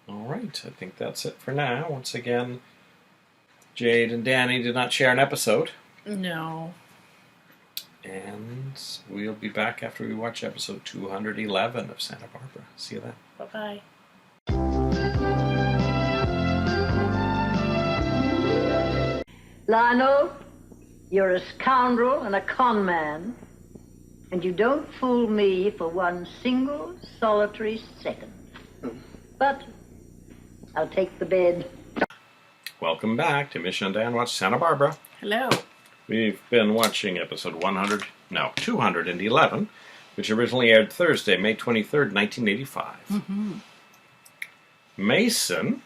All right, I think that's it for now. Once again, Jade and Danny did not share an episode. No. And we'll be back after we watch episode 211 of Santa Barbara. See you then. Bye-bye. Lionel, you're a scoundrel and a con man, and you don't fool me for one single solitary second. But I'll take the bed. Welcome back to Misha Dianne Watch Santa Barbara. Hello. We've been watching episode 211, which originally aired Thursday, May 23rd, 1985. Mason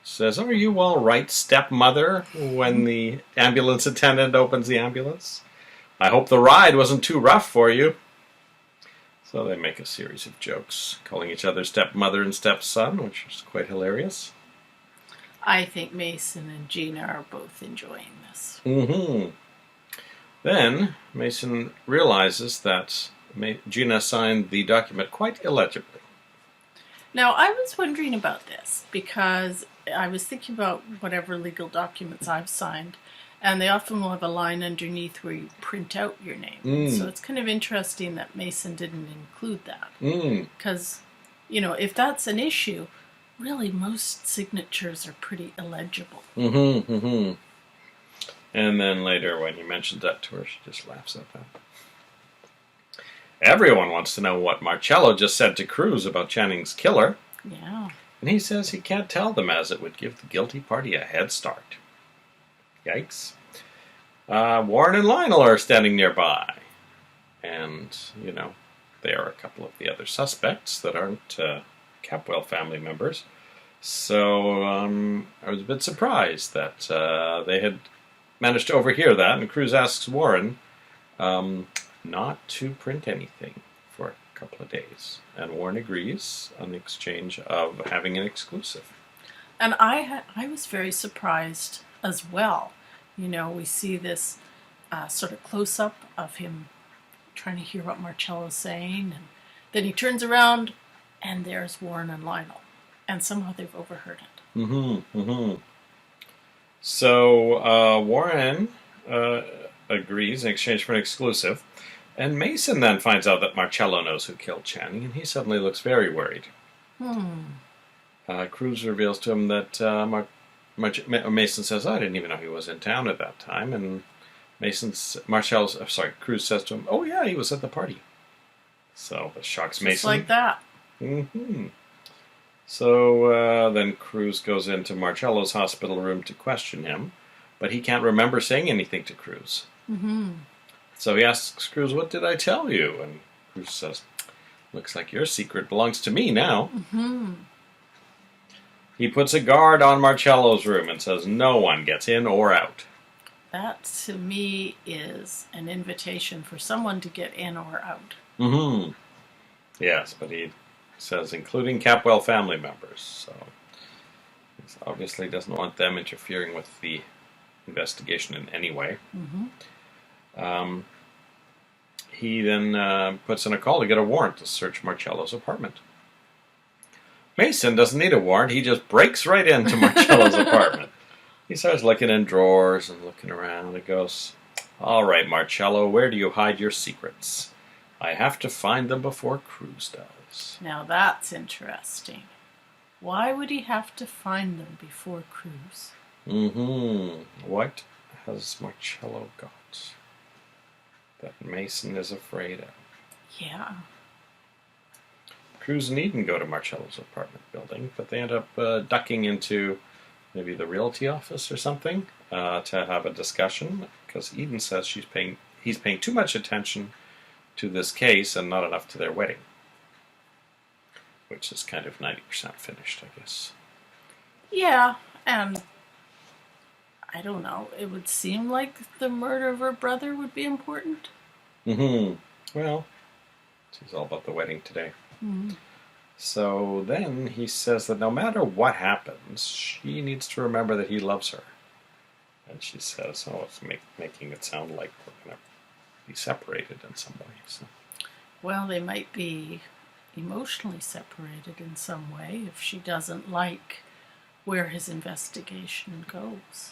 says, "Are you all right, stepmother?" when the ambulance attendant opens the ambulance. "I hope the ride wasn't too rough for you." So they make a series of jokes, calling each other stepmother and stepson, which is quite hilarious. I think Mason and Gina are both enjoying this. Then Mason realizes that Gina signed the document quite illegibly. Now, I was wondering about this because I was thinking about whatever legal documents I've signed, and they often will have a line underneath where you print out your name. So it's kind of interesting that Mason didn't include that. Because, if that's an issue, really most signatures are pretty illegible. And then later, when he mentions that to her, she just laughs at that. Everyone wants to know what Marcello just said to Cruz about Channing's killer. Yeah. And he says he can't tell them as it would give the guilty party a head start. Yikes. Warren and Lionel are standing nearby. And, you know, they are a couple of the other suspects that aren't Capwell family members. So I was a bit surprised that they had managed to overhear that. And Cruz asks Warren not to print anything for a couple of days. And Warren agrees on the exchange of having an exclusive. And I was very surprised as well. You know, we see this sort of close-up of him trying to hear what Marcello's saying, and then he turns around, and there's Warren and Lionel. And somehow they've overheard it. So Warren agrees in exchange for an exclusive. And Mason then finds out that Marcello knows who killed Channing, and he suddenly looks very worried. Cruz reveals to him that Mason says, I didn't even know he was in town at that time. And Cruz says to him, oh yeah, he was at the party. So this shocks Mason. Just like that. So then Cruz goes into Marcello's hospital room to question him, but he can't remember saying anything to Cruz. So he asks Cruz, what did I tell you? And Cruz says, looks like your secret belongs to me now. He puts a guard on Marcello's room and says no one gets in or out. That, to me, is an invitation for someone to get in or out. Yes, but he says including Capwell family members. So he obviously doesn't want them interfering with the investigation in any way. He then puts in a call to get a warrant to search Marcello's apartment. Mason doesn't need a warrant. He just breaks right into Marcello's apartment. He starts looking in drawers and looking around. He goes, all right, Marcello, where do you hide your secrets? I have to find them before Cruz does. Now that's interesting. Why would he have to find them before Cruz? What has Marcello got that Mason is afraid of? Yeah. Cruz and Eden go to Marcello's apartment building, but they end up ducking into maybe the realty office or something to have a discussion, because Eden says he's paying too much attention to this case and not enough to their wedding, which is kind of 90% finished, I guess. Yeah, and I don't know, it would seem like the murder of her brother would be important. Well, it's all about the wedding today. So then he says that no matter what happens, she needs to remember that he loves her. And she says, oh, it's making it sound like we're going to be separated in some way. So. Well, they might be emotionally separated in some way if she doesn't like where his investigation goes.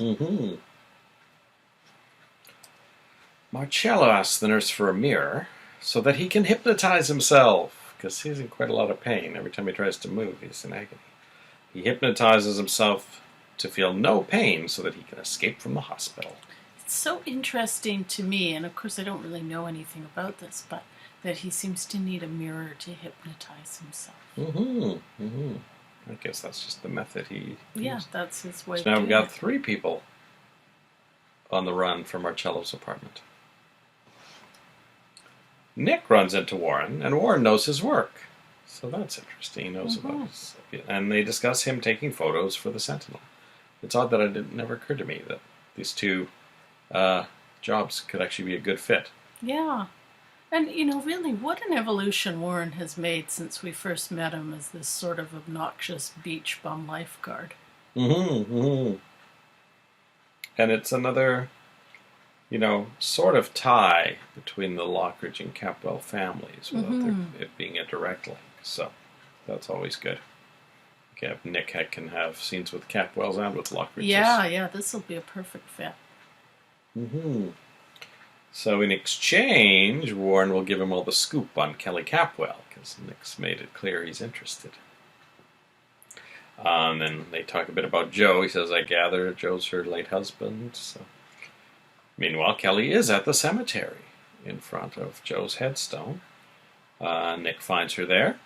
Marcello asks the nurse for a mirror so that he can hypnotize himself, because he's in quite a lot of pain. Every time he tries to move, he's in agony. He hypnotizes himself to feel no pain so that he can escape from the hospital. It's so interesting to me, and of course I don't really know anything about this, but that he seems to need a mirror to hypnotize himself. I guess that's just the method he Yeah, used. that's his way So now of we've doing got it. 3 people on the run from Marcello's apartment. Nick runs into Warren, and Warren knows his work. So that's interesting. He knows about his... And they discuss him taking photos for the Sentinel. It's odd that it never occurred to me that these 2 jobs could actually be a good fit. Yeah. And, you know, really, what an evolution Warren has made since we first met him as this sort of obnoxious beach bum lifeguard. And it's another, you know, sort of tie between the Lockridge and Capwell families without it being a direct link. So that's always good. Okay, Nick can have scenes with Capwells and with Lockridges. Yeah, this will be a perfect fit. So in exchange, Warren will give him all the scoop on Kelly Capwell, because Nick's made it clear he's interested. And then they talk a bit about Joe. He says, I gather Joe's her late husband. So Meanwhile, Kelly is at the cemetery in front of Joe's headstone. Nick finds her there,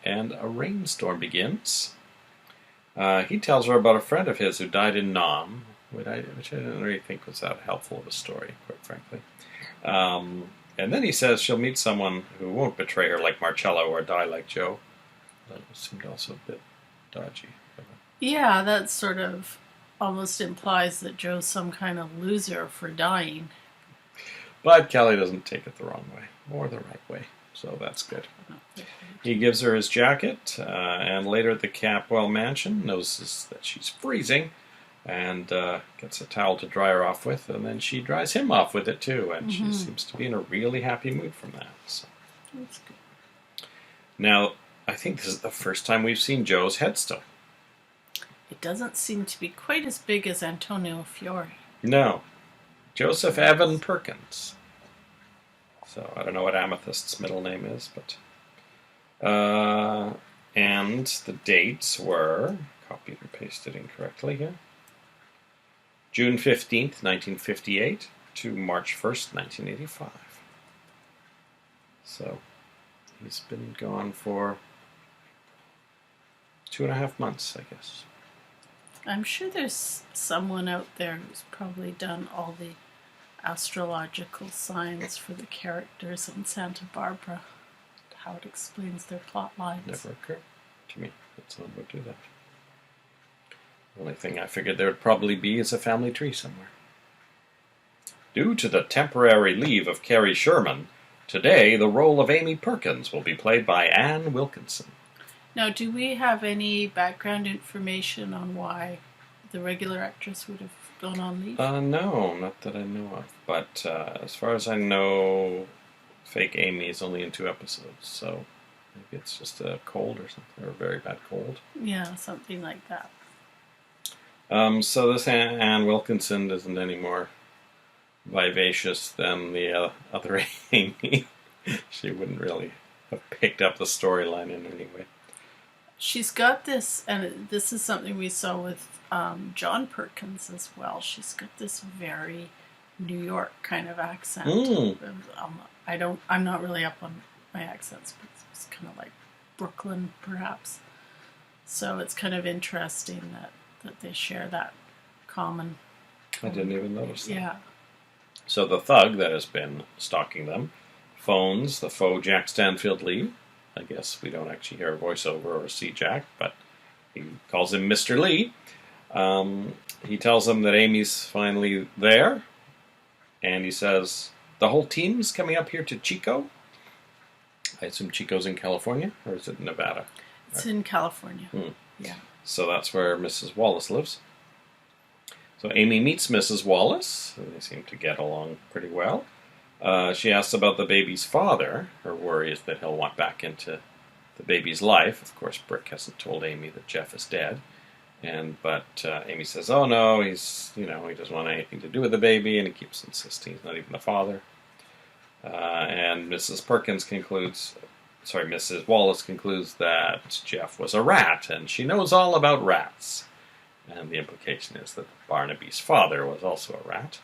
and a rainstorm begins. He tells her about a friend of his who died in Nam, which I didn't really think was that helpful of a story, quite frankly. And then he says she'll meet someone who won't betray her like Marcello or die like Joe. That seemed also a bit dodgy. Yeah, that sort of almost implies that Joe's some kind of loser for dying. But Kelly doesn't take it the wrong way, or the right way, so that's good. He gives her his jacket, and later at the Capwell mansion, notices that she's freezing, and gets a towel to dry her off with, and then she dries him off with it too, and she seems to be in a really happy mood from that. So. That's good. Now, I think this is the first time we've seen Joe's headstone. It doesn't seem to be quite as big as Antonio Fiore. No. Joseph Evan Perkins. So, I don't know what Amethyst's middle name is, but... and the dates were... copied and pasted incorrectly here. June 15th, 1958 to March 1st, 1985. So, he's been gone for 2.5 months, I guess. I'm sure there's someone out there who's probably done all the astrological signs for the characters in Santa Barbara, how it explains their plot lines. Never occurred to me that someone would do that. The only thing I figured there would probably be is a family tree somewhere. Due to the temporary leave of Carrie Sherman, today the role of Amy Perkins will be played by Ann Wilkinson. Now, do we have any background information on why the regular actress would have gone on leave? No, not that I know of. But as far as I know, fake Amy is only in 2 episodes, so maybe it's just a cold or something, or a very bad cold. Yeah, something like that. So this Ann Wilkinson isn't any more vivacious than the other Amy. She wouldn't really have picked up the storyline in any way. She's got this, and this is something we saw with John Perkins as well. She's got this very New York kind of accent. I'm not really up on my accents, but it's kind of like Brooklyn, perhaps. So it's kind of interesting that they share that common. I didn't even notice that. Yeah. So the thug that has been stalking them phones the faux Jack Stanfield Lee. I guess we don't actually hear a voiceover or see Jack, but he calls him Mr. Lee. He tells him that Amy's finally there, and he says, the whole team's coming up here to Chico. I assume Chico's in California, or is it Nevada? It's in California. Yeah. So that's where Mrs. Wallace lives. So Amy meets Mrs. Wallace, and they seem to get along pretty well. She asks about the baby's father. Her worry is that he'll want back into the baby's life. Of course, Brick hasn't told Amy that Jeff is dead. But Amy says, oh no, he doesn't want anything to do with the baby, and he keeps insisting he's not even the father. And Mrs. Wallace concludes that Jeff was a rat, and she knows all about rats. And the implication is that Barnaby's father was also a rat.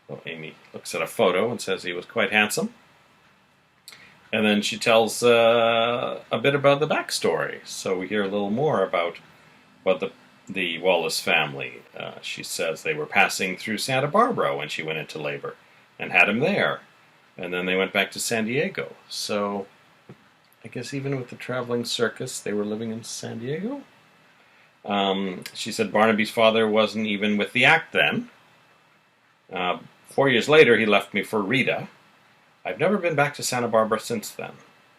So Amy looks at a photo and says he was quite handsome. And then she tells a bit about the backstory. So we hear a little more about the Wallace family. She says they were passing through Santa Barbara when she went into labor and had him there. And then they went back to San Diego. So I guess even with the traveling circus, they were living in San Diego. She said Barnaby's father wasn't even with the act then. 4 years later, he left me for Rita. I've never been back to Santa Barbara since then.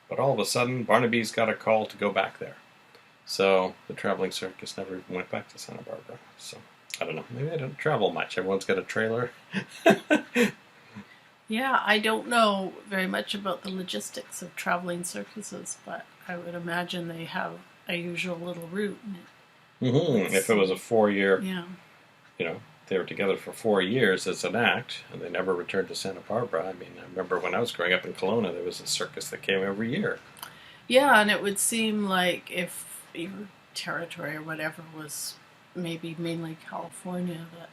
But all of a sudden, Barnaby's got a call to go back there. So the traveling circus never even went back to Santa Barbara. So I don't know. Maybe I don't travel much. Everyone's got a trailer. Yeah, I don't know very much about the logistics of traveling circuses, but I would imagine they have a usual little route. If it was a 4-year, yeah. They were together for 4 years as an act, and they never returned to Santa Barbara. I mean, I remember when I was growing up in Kelowna, there was a circus that came every year. Yeah, and it would seem like if your territory or whatever was maybe mainly California, that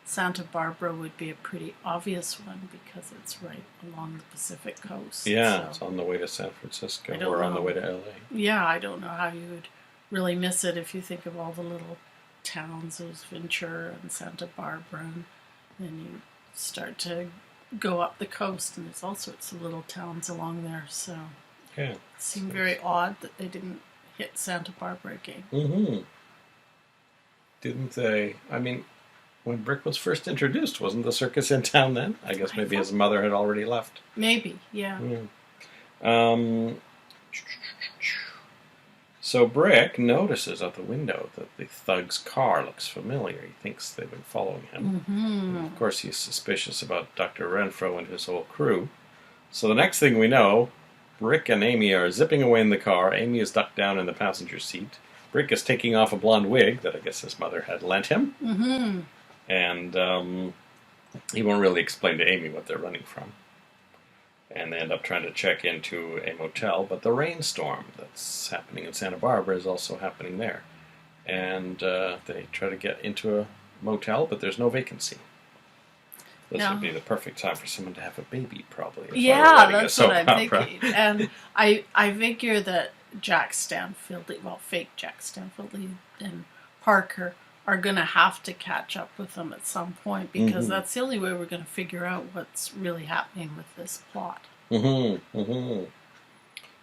Santa Barbara would be a pretty obvious one because it's right along the Pacific coast. Yeah, so it's on the way to San Francisco I don't or on the know. way to LA. Yeah, I don't know how you would really miss it if you think of all the little towns. There's Ventura and Santa Barbara, and then you start to go up the coast, and there's all sorts of little towns along there. So Yeah. it seemed very odd that they didn't hit Santa Barbara again. Mm-hmm. Didn't they? I mean, when Brick was first introduced, wasn't the circus in town then? I guess maybe his mother had already left. Maybe, yeah. So Brick notices out the window that the thug's car looks familiar. He thinks they've been following him. Mm-hmm. And of course, he's suspicious about Dr. Renfro and his whole crew. So the next thing we know, Brick and Amy are zipping away in the car. Amy is ducked down in the passenger seat. Brick is taking off a blonde wig that I guess his mother had lent him. Mm-hmm. And he won't really explain to Amy what they're running from. And they end up trying to check into a motel, but the rainstorm that's happening in Santa Barbara is also happening there. And they try to get into a motel, but there's no vacancy. This would be the perfect time for someone to have a baby, probably. Yeah, that's what I'm thinking. And I figure that Jack Stanfield, well, fake Jack Stanfield and Parker are going to have to catch up with them at some point, because that's the only way we're going to figure out what's really happening with this plot.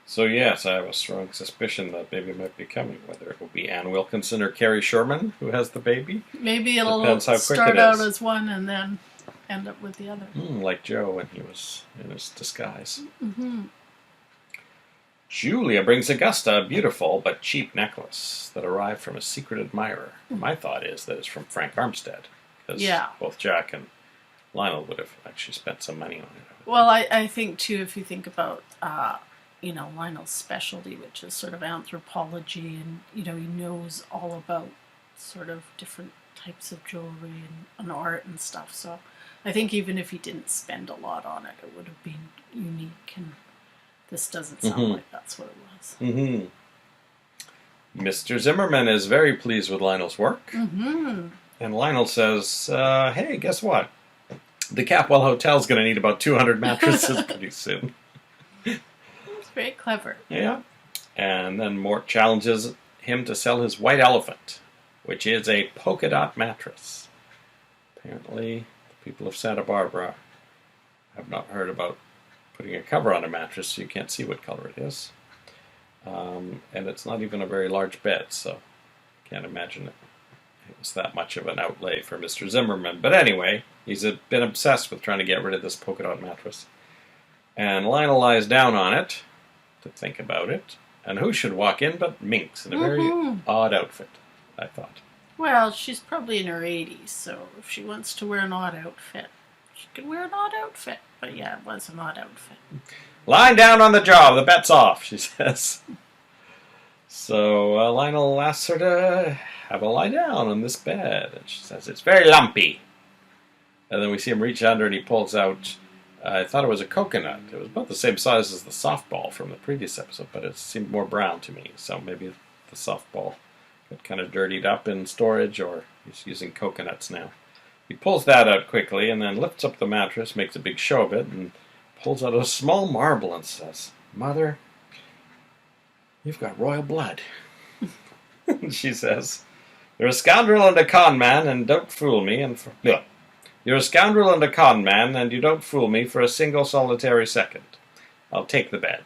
So yes, I have a strong suspicion that baby might be coming, whether it will be Ann Wilkinson or Carrie Sherman who has the baby. Maybe it'll start out as one and then end up with the other. Like Joe when he was in his disguise. Julia brings Augusta a beautiful but cheap necklace that arrived from a secret admirer. My thought is that it's from Frank Armstead, because both Jack and Lionel would have actually spent some money on it. Well, I think too, if you think about Lionel's specialty, which is sort of anthropology, and he knows all about sort of different types of jewelry and art and stuff. So I think even if he didn't spend a lot on it, it would have been unique, and this doesn't sound like that's what it was. Mr. Zimmerman is very pleased with Lionel's work. And Lionel says, hey, guess what? The Capwell Hotel is going to need about 200 mattresses pretty soon. It's very clever. Yeah. And then Mort challenges him to sell his white elephant, which is a polka dot mattress. Apparently, the people of Santa Barbara have not heard about putting a cover on a mattress so you can't see what color it is. And it's not even a very large bed, so I can't imagine it was that much of an outlay for Mr. Zimmerman. But anyway, he's been obsessed with trying to get rid of this polka dot mattress. And Lionel lies down on it to think about it. And who should walk in but Minx in a very odd outfit, I thought. Well, she's probably in her 80s, so if she wants to wear an odd outfit, she can wear an odd outfit. But yeah, it was an odd outfit. Lying down on the job, the bet's off, she says. So Lionel asks her to have a lie down on this bed. And she says, it's very lumpy. And then we see him reach under and he pulls out, I thought it was a coconut. It was about the same size as the softball from the previous episode, but it seemed more brown to me. So maybe the softball got kind of dirtied up in storage, or he's using coconuts now. He pulls that out quickly and then lifts up the mattress, makes a big show of it, and pulls out a small marble and says, Mother, you've got royal blood. She says, you're a scoundrel and a con man, and don't fool me. You're a scoundrel and a con man, and you don't fool me for a single solitary second. I'll take the bed.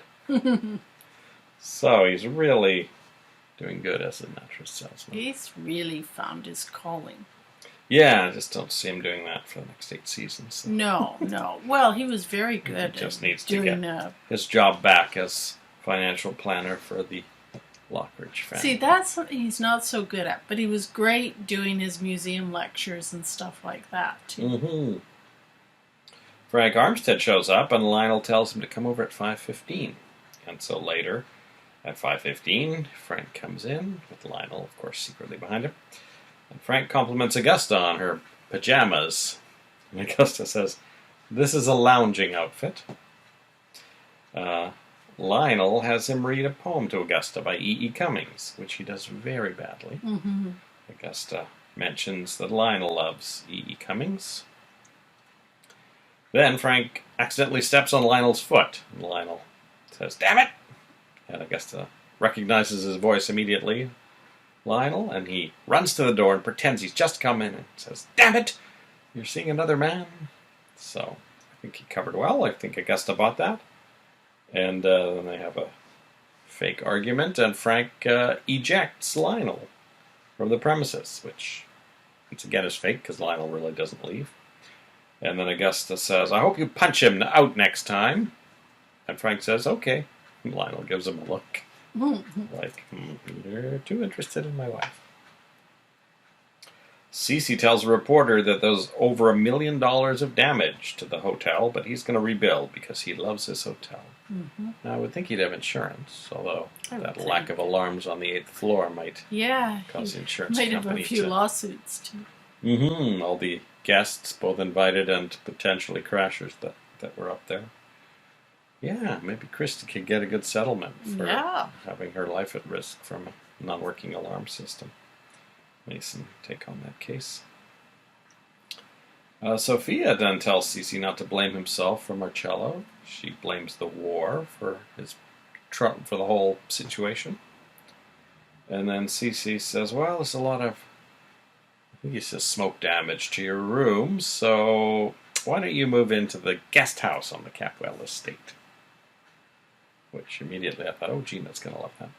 So he's really doing good as a mattress salesman. He's really found his calling. Yeah, I just don't see him doing that for the next 8 seasons. So. No. Well, he was very good He just at needs doing to get his job back as financial planner for the Lockridge family. See, that's something he's not so good at, but he was great doing his museum lectures and stuff like that, too. Frank Armstead shows up, and Lionel tells him to come over at 5:15. And so later, at 5:15, Frank comes in, with Lionel, of course, secretly behind him. And Frank compliments Augusta on her pajamas. And Augusta says, this is a lounging outfit. Lionel has him read a poem to Augusta by E.E. Cummings, which he does very badly. Augusta mentions that Lionel loves E.E. Cummings. Then Frank accidentally steps on Lionel's foot, and Lionel says, "Damn it!" And Augusta recognizes his voice immediately, Lionel, and he runs to the door and pretends he's just come in and says, "Damn it! You're seeing another man?" So I think he covered well. I think Augusta bought that. And then they have a fake argument, and Frank ejects Lionel from the premises, which, once again, is fake because Lionel really doesn't leave. And then Augusta says, "I hope you punch him out next time." And Frank says, "Okay." And Lionel gives him a look. Like, you're too interested in my wife. Cece tells a reporter that there's over $1 million of damage to the hotel, but he's going to rebuild because he loves his hotel. Now, I would think he'd have insurance, although that lack of alarms on the 8th floor might cause the insurance might have company a few lawsuits, too. All the guests, both invited and potentially crashers that were up there. Yeah, maybe Christy could get a good settlement for having her life at risk from a non-working alarm system. Mason take on that case. Sophia then tells Cece not to blame himself for Marcello. She blames the war for the whole situation. And then Cece says, "Well, there's a lot of," I think he says, "smoke damage to your room, so why don't you move into the guest house on the Capwell estate?" Which immediately I thought, oh, Gina's going to love that.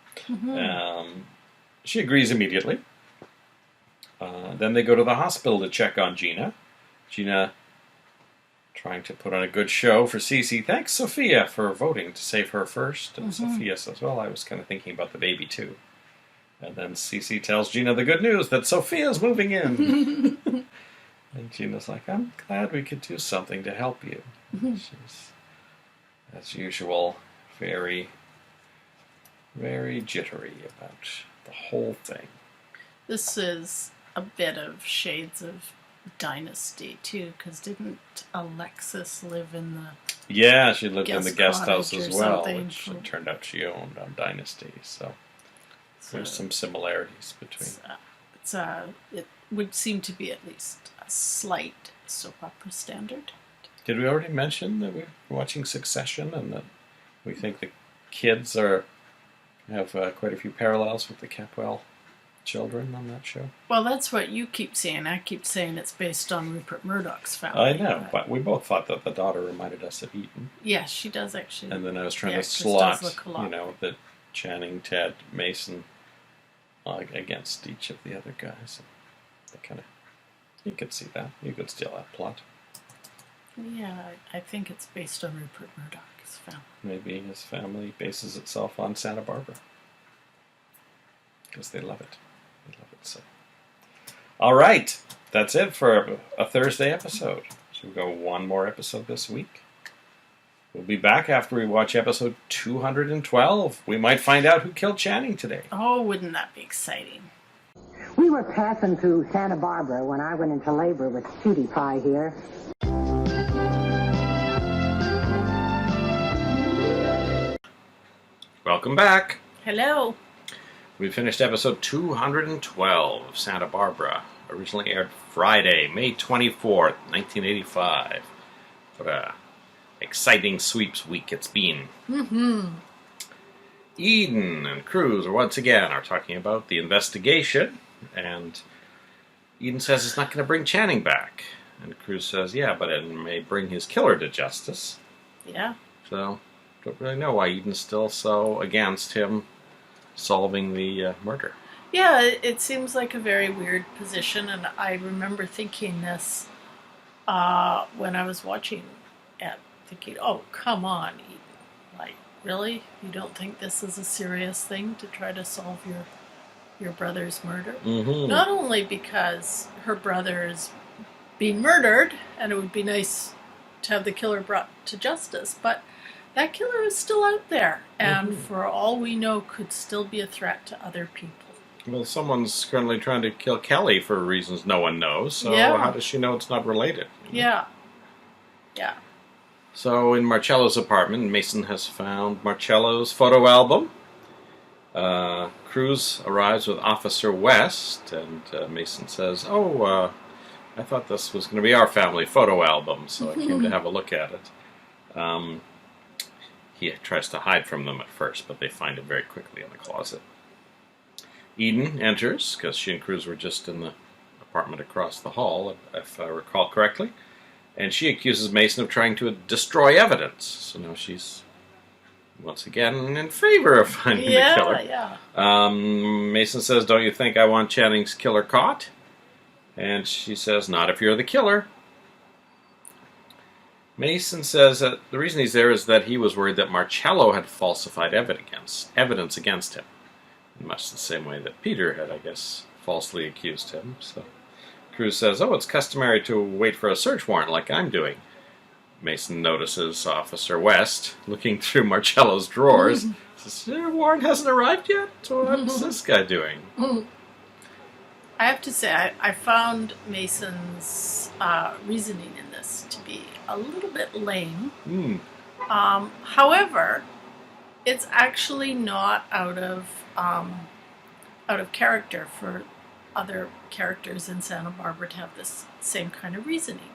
She agrees immediately. Then they go to the hospital to check on Gina. Gina trying to put on a good show for Cece. Thanks, Sophia, for voting to save her first. And Sophia says, "Well, I was kind of thinking about the baby, too." And then Cece tells Gina the good news that Sophia's moving in. And Gina's like, "I'm glad we could do something to help you." She's, as usual, very, very jittery about the whole thing. This is a bit of shades of Dynasty, too, because didn't Alexis live in the Yeah, she lived in the guest house as well, something? which it turned out she owned on Dynasty, so there's some similarities between. It would seem to be at least a slight soap opera standard. Did we already mention that we're watching Succession and that we think the kids have quite a few parallels with the Capwell children on that show? Well, that's what you keep saying. I keep saying it's based on Rupert Murdoch's family. I know, but we both thought that the daughter reminded us of Eton. Yes, she does actually. And then I was trying to slot, the Channing, Ted, Mason against each of the other guys. They kind of, you could see that. You could steal that plot. Yeah, I think it's based on Rupert Murdoch's family. Maybe his family bases itself on Santa Barbara. Because they love it. They love it so. All right. That's it for a Thursday episode. So we've got one more episode this week. We'll be back after we watch episode 212. We might find out who killed Channing today. Oh, wouldn't that be exciting? We were passing through Santa Barbara when I went into labor with Cutie Pie here. Welcome back. Hello. We finished episode 212 of Santa Barbara. Originally aired Friday, May 24th, 1985. What a exciting sweeps week it's been. Eden and Cruz once again are talking about the investigation, and Eden says it's not going to bring Channing back. And Cruz says, yeah, but it may bring his killer to justice. Yeah. So, don't really know why Eden's still so against him solving the murder. Yeah, it seems like a very weird position, and I remember thinking this when I was watching it, thinking, oh, come on, Eden. Like, really? You don't think this is a serious thing to try to solve your brother's murder? Not only because her brother is being murdered, and it would be nice to have the killer brought to justice, but that killer is still out there, and for all we know, could still be a threat to other people. Well, someone's currently trying to kill Kelly for reasons no one knows, so how does she know it's not related? Yeah. So in Marcello's apartment, Mason has found Marcello's photo album. Cruz arrives with Officer West, and Mason says, "Oh, I thought this was going to be our family photo album, so I came to have a look at it." He tries to hide from them at first, but they find it very quickly in the closet. Eden enters, because she and Cruz were just in the apartment across the hall, if I recall correctly, and she accuses Mason of trying to destroy evidence. So now she's once again in favor of finding the killer. Yeah. Mason says, "Don't you think I want Channing's killer caught?" And she says, "Not if you're the killer." Mason says that the reason he's there is that he was worried that Marcello had falsified evidence against him, in much the same way that Peter had, I guess, falsely accused him. So Cruz says, "Oh, it's customary to wait for a search warrant like I'm doing." Mason notices Officer West looking through Marcello's drawers. Says, "The warrant hasn't arrived yet? What's this guy doing?" I have to say, I found Mason's reasoning in this to be a little bit lame. However, it's actually not out of character for other characters in Santa Barbara to have this same kind of reasoning.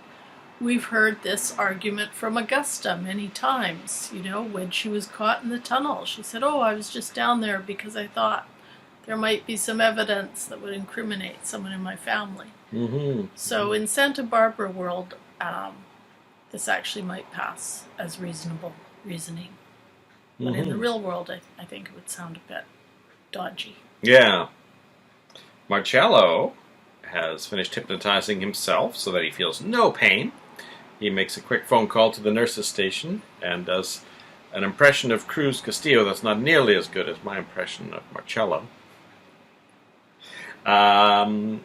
We've heard this argument from Augusta many times. You know, when she was caught in the tunnel, she said, "Oh, I was just down there because I thought there might be some evidence that would incriminate someone in my family." So in Santa Barbara world, this actually might pass as reasonable reasoning. But in the real world, I think it would sound a bit dodgy. Yeah. Marcello has finished hypnotizing himself so that he feels no pain. He makes a quick phone call to the nurse's station and does an impression of Cruz Castillo that's not nearly as good as my impression of Marcello. And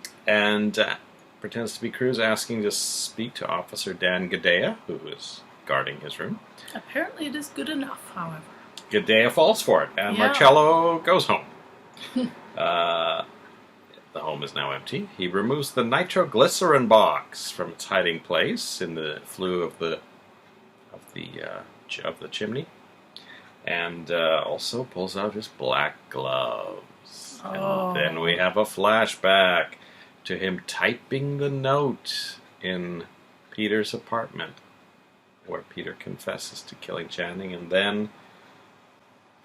pretends to be Cruz, asking to speak to Officer Dan Gadea, who is guarding his room. Apparently it is good enough, however. Gadea falls for it, and Marcello goes home. The home is now empty. He removes the nitroglycerin box from its hiding place in the flue of the chimney, and also pulls out his black gloves. And then we have a flashback to him typing the note in Peter's apartment, where Peter confesses to killing Channing, and then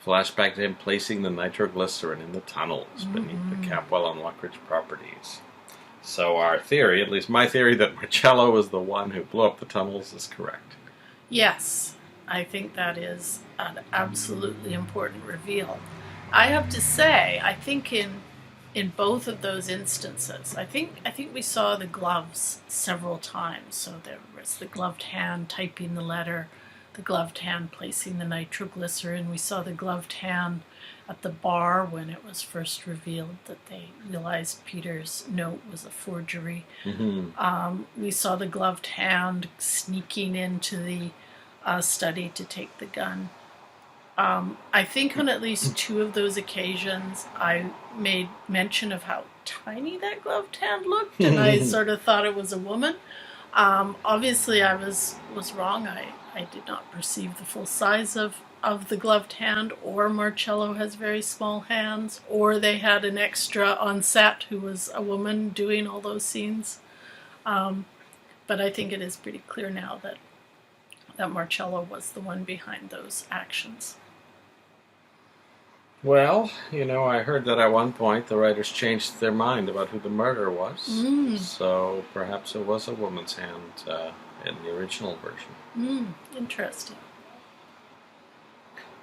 flashback to him placing the nitroglycerin in the tunnels beneath the Capwell and Lockridge properties. So our theory, at least my theory, that Marcello was the one who blew up the tunnels is correct. Yes, I think that is an absolutely important reveal. I have to say, I think in both of those instances, I think we saw the gloves several times. So there was the gloved hand typing the letter, the gloved hand placing the nitroglycerin. We saw the gloved hand at the bar when it was first revealed that they realized Peter's note was a forgery. We saw the gloved hand sneaking into the study to take the gun. I think on at least two of those occasions I made mention of how tiny that gloved hand looked, and I sort of thought it was a woman. Obviously I was wrong. I did not perceive the full size of the gloved hand, or Marcello has very small hands, or they had an extra on set who was a woman doing all those scenes. But I think it is pretty clear now that Marcello was the one behind those actions. Well, I heard that at one point the writers changed their mind about who the murderer was. So perhaps it was a woman's hand in the original version. Interesting.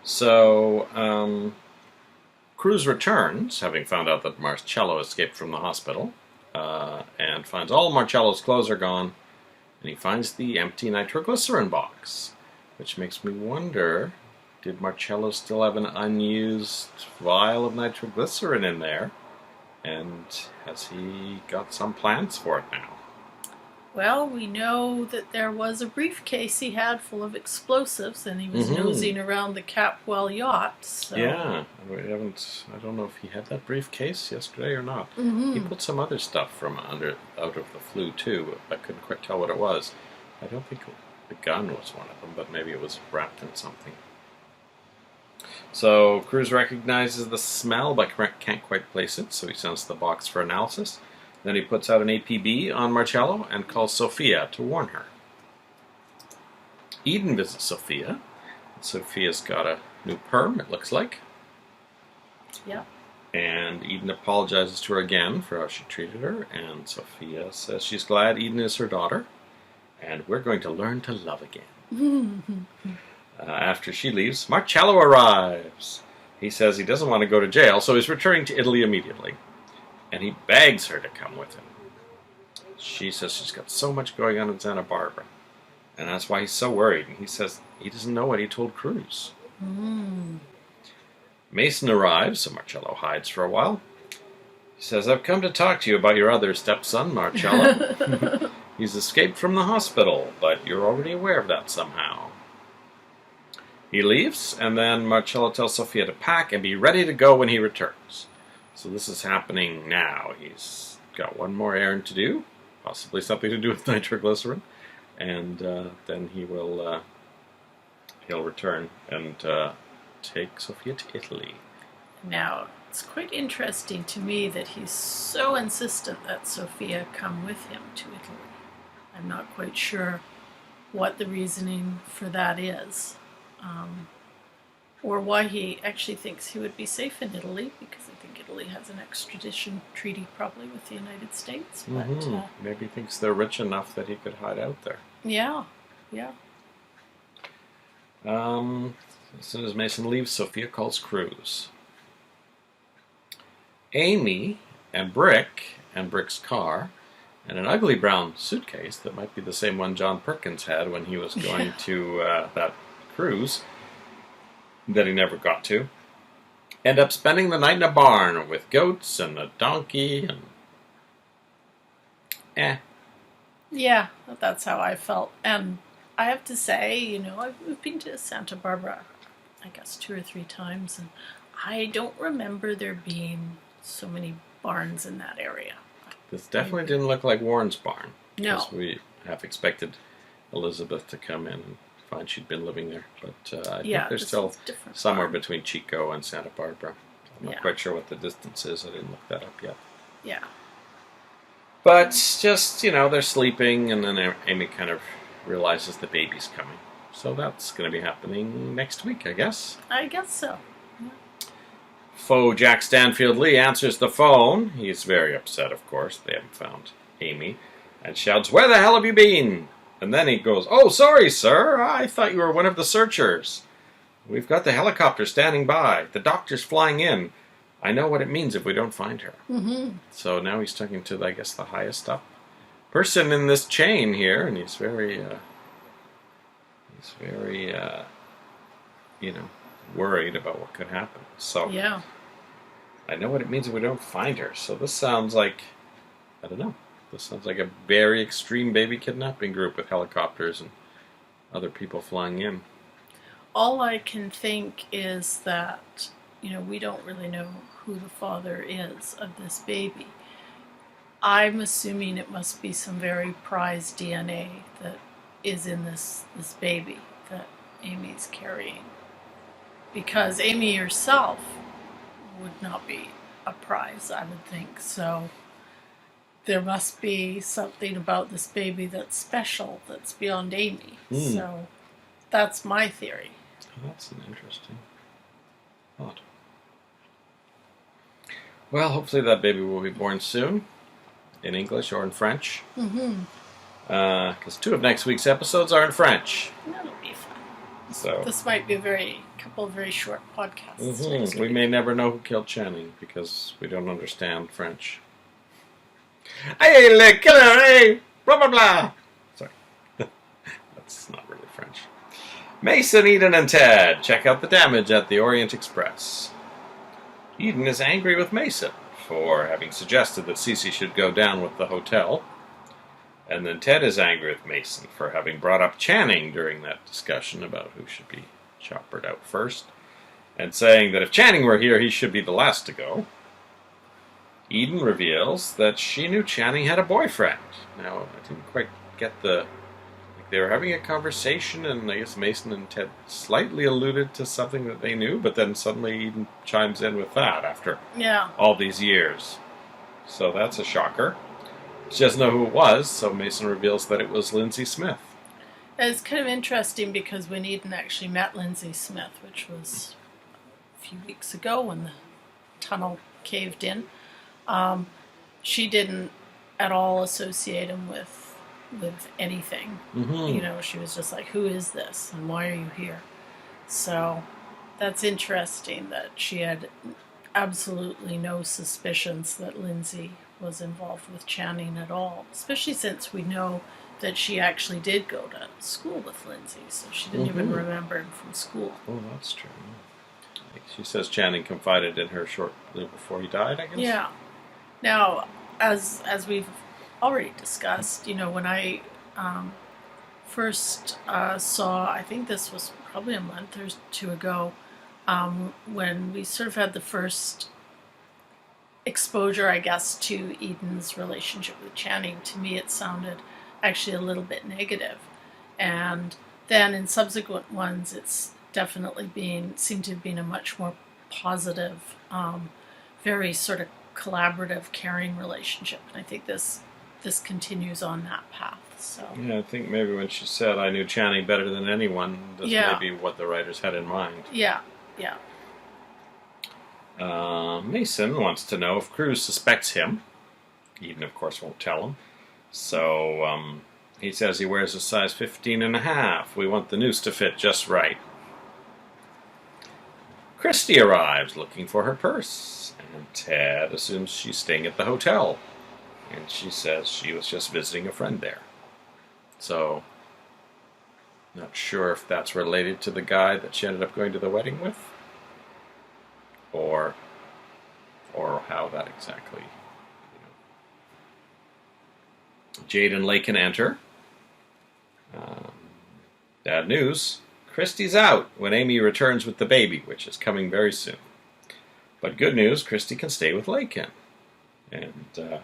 So Cruz returns, having found out that Marcello escaped from the hospital, and finds all Marcello's clothes are gone, and he finds the empty nitroglycerin box, which makes me wonder, did Marcello still have an unused vial of nitroglycerin in there? And has he got some plans for it now? Well, we know that there was a briefcase he had full of explosives, and he was nosing around the Capwell yacht. So. Yeah, I don't know if he had that briefcase yesterday or not. He put some other stuff from out of the flue too. I couldn't quite tell what it was. I don't think the gun was one of them, but maybe it was wrapped in something. So Cruz recognizes the smell but can't quite place it, so he sends the box for analysis. Then he puts out an APB on Marcello and calls Sophia to warn her. Eden visits Sophia. Sophia's got a new perm, it looks like. Yep. And Eden apologizes to her again for how she treated her, and Sophia says she's glad Eden is her daughter, and we're going to learn to love again. After she leaves, Marcello arrives. He says he doesn't want to go to jail, so he's returning to Italy immediately, and he begs her to come with him. She says she's got so much going on in Santa Barbara, and that's why he's so worried, and he says he doesn't know what he told Cruz. Mason arrives, so Marcello hides for a while. He says, I've come to talk to you about your other stepson, Marcello. He's escaped from the hospital, but you're already aware of that somehow. He leaves, and then Marcello tells Sophia to pack and be ready to go when he returns. So this is happening now. He's got one more errand to do, possibly something to do with nitroglycerin, and then he'll return and take Sophia to Italy. Now, it's quite interesting to me that he's so insistent that Sophia come with him to Italy. I'm not quite sure what the reasoning for that is, or why he actually thinks he would be safe in Italy, because I think Italy has an extradition treaty probably with the United States. But maybe he thinks they're rich enough that he could hide out there. Yeah. As soon as Mason leaves, Sophia calls Cruz. Amy and Brick's car, and an ugly brown suitcase that might be the same one John Perkins had when he was going to that cruise that he never got to, end up spending the night in a barn with goats and a donkey and Yeah, that's how I felt. And I have to say, we've been to Santa Barbara, I guess 2 or 3 times, and I don't remember there being so many barns in that area. This definitely didn't look like Warren's barn. No. Because we half expected Elizabeth to come in and find she'd been living there. But I think there's still somewhere between Chico and Santa Barbara. I'm not quite sure what the distance is. I didn't look that up yet. Yeah. But just, they're sleeping, and then Amy kind of realizes the baby's coming. So that's going to be happening next week, I guess. I guess so. Faux Jack Stanfield Lee answers the phone. He's very upset, of course. They haven't found Amy. And shouts, "Where the hell have you been?" And then he goes, "Oh, sorry, sir. I thought you were one of the searchers. We've got the helicopter standing by. The doctor's flying in. I know what it means if we don't find her." So now he's talking to, I guess, the highest up person in this chain here, and he's very, worried about what could happen. So yeah, I know what it means if we don't find her. So this sounds like, I don't know. This sounds like a very extreme baby kidnapping group with helicopters and other people flying in. All I can think is that, we don't really know who the father is of this baby. I'm assuming it must be some very prized DNA that is in this baby that Amy's carrying. Because Amy herself would not be a prize, I would think. So there must be something about this baby that's special, that's beyond Amy. So that's my theory. Oh, that's an interesting thought. Well, hopefully that baby will be born soon, in English or in French. Because 2 of next week's episodes are in French. That'll be fun. So this might be a couple of very short podcasts. Next we week. may never know who killed Channing because we don't understand French. Hey, le killer, hey, blah blah blah. Sorry, that's not really French. Mason, Eden, and Ted check out the damage at the Orient Express. Eden is angry with Mason for having suggested that Cece should go down with the hotel. And then Ted is angry with Mason for having brought up Channing during that discussion about who should be choppered out first, and saying that if Channing were here, he should be the last to go. Eden reveals that she knew Channing had a boyfriend. Now, I didn't quite get the they were having a conversation, and I guess Mason and Ted slightly alluded to something that they knew, but then suddenly Eden chimes in with that after all these years. So that's a shocker. She doesn't know who it was, so Mason reveals that it was Lindsay Smith. It's kind of interesting because when Eden actually met Lindsay Smith, which was a few weeks ago when the tunnel caved in, she didn't at all associate him with anything. You know, she was just like, who is this and why are you here? So that's interesting that she had absolutely no suspicions that Lindsay was involved with Channing at all, especially since we know that she actually did go to school with Lindsay, so she didn't even remember him from school. Oh, that's true. She says Channing confided in her shortly before he died, I guess? Yeah. Now, as we've already discussed, you know, when I first saw, I think this was probably a month or two ago, when we sort of had the first exposure, I guess, to Eden's relationship with Channing, to me it sounded actually a little bit negative. And then in subsequent ones, it's definitely seemed to have been a much more positive, very sort of collaborative, caring relationship. And I think this continues on that path. So yeah, I think maybe when she said, I knew Channing better than anyone, that's maybe what the writers had in mind. Yeah. Mason wants to know if Cruz suspects him. Eden, of course, won't tell him. So he says he wears a size 15.5. We want the noose to fit just right. Christy arrives looking for her purse, and Ted assumes she's staying at the hotel, and she says she was just visiting a friend there. So, not sure if that's related to the guy that she ended up going to the wedding with, or how that exactly. Jade and Lakin enter. Bad news. Christy's out when Amy returns with the baby, which is coming very soon. But good news, Christy can stay with Lakin. And they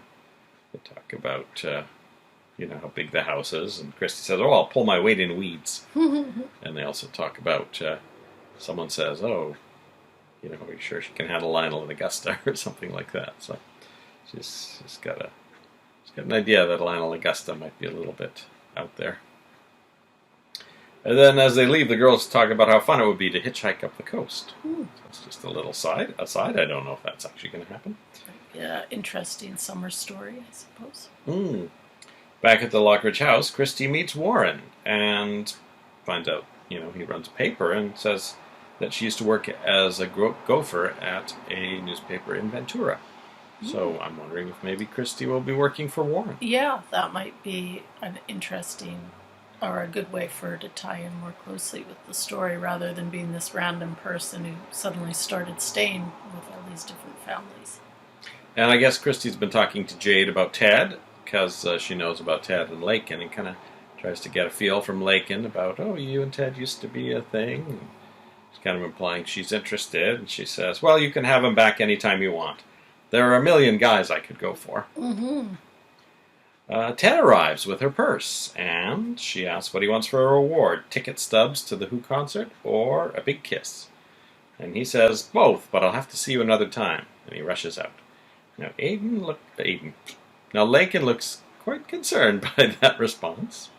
talk about, how big the house is. And Christy says, oh, I'll pull my weight in weeds. And they also talk about, someone says, are you sure she can handle Lionel and Augusta or something like that. So she's got an idea that Lionel and Augusta might be a little bit out there. And then as they leave, the girls talk about how fun it would be to hitchhike up the coast. That's just a little aside. I don't know if that's actually going to happen. Yeah, interesting summer story, I suppose. Back at the Lockridge house, Christy meets Warren and finds out, he runs a paper and says that she used to work as a gopher at a newspaper in Ventura. So I'm wondering if maybe Christy will be working for Warren. Yeah, that might be an interesting or a good way for her to tie in more closely with the story rather than being this random person who suddenly started staying with all these different families. And I guess Christy's been talking to Jade about Ted because she knows about Ted and Lakin and kind of tries to get a feel from Lakin about, you and Ted used to be a thing. And she's kind of implying she's interested. And she says, well, you can have him back anytime you want. There are a million guys I could go for. Ted arrives with her purse, and she asks what he wants for a reward, ticket stubs to the Who concert or a big kiss. And he says, both, but I'll have to see you another time. And he rushes out. Now, Lakin looks quite concerned by that response.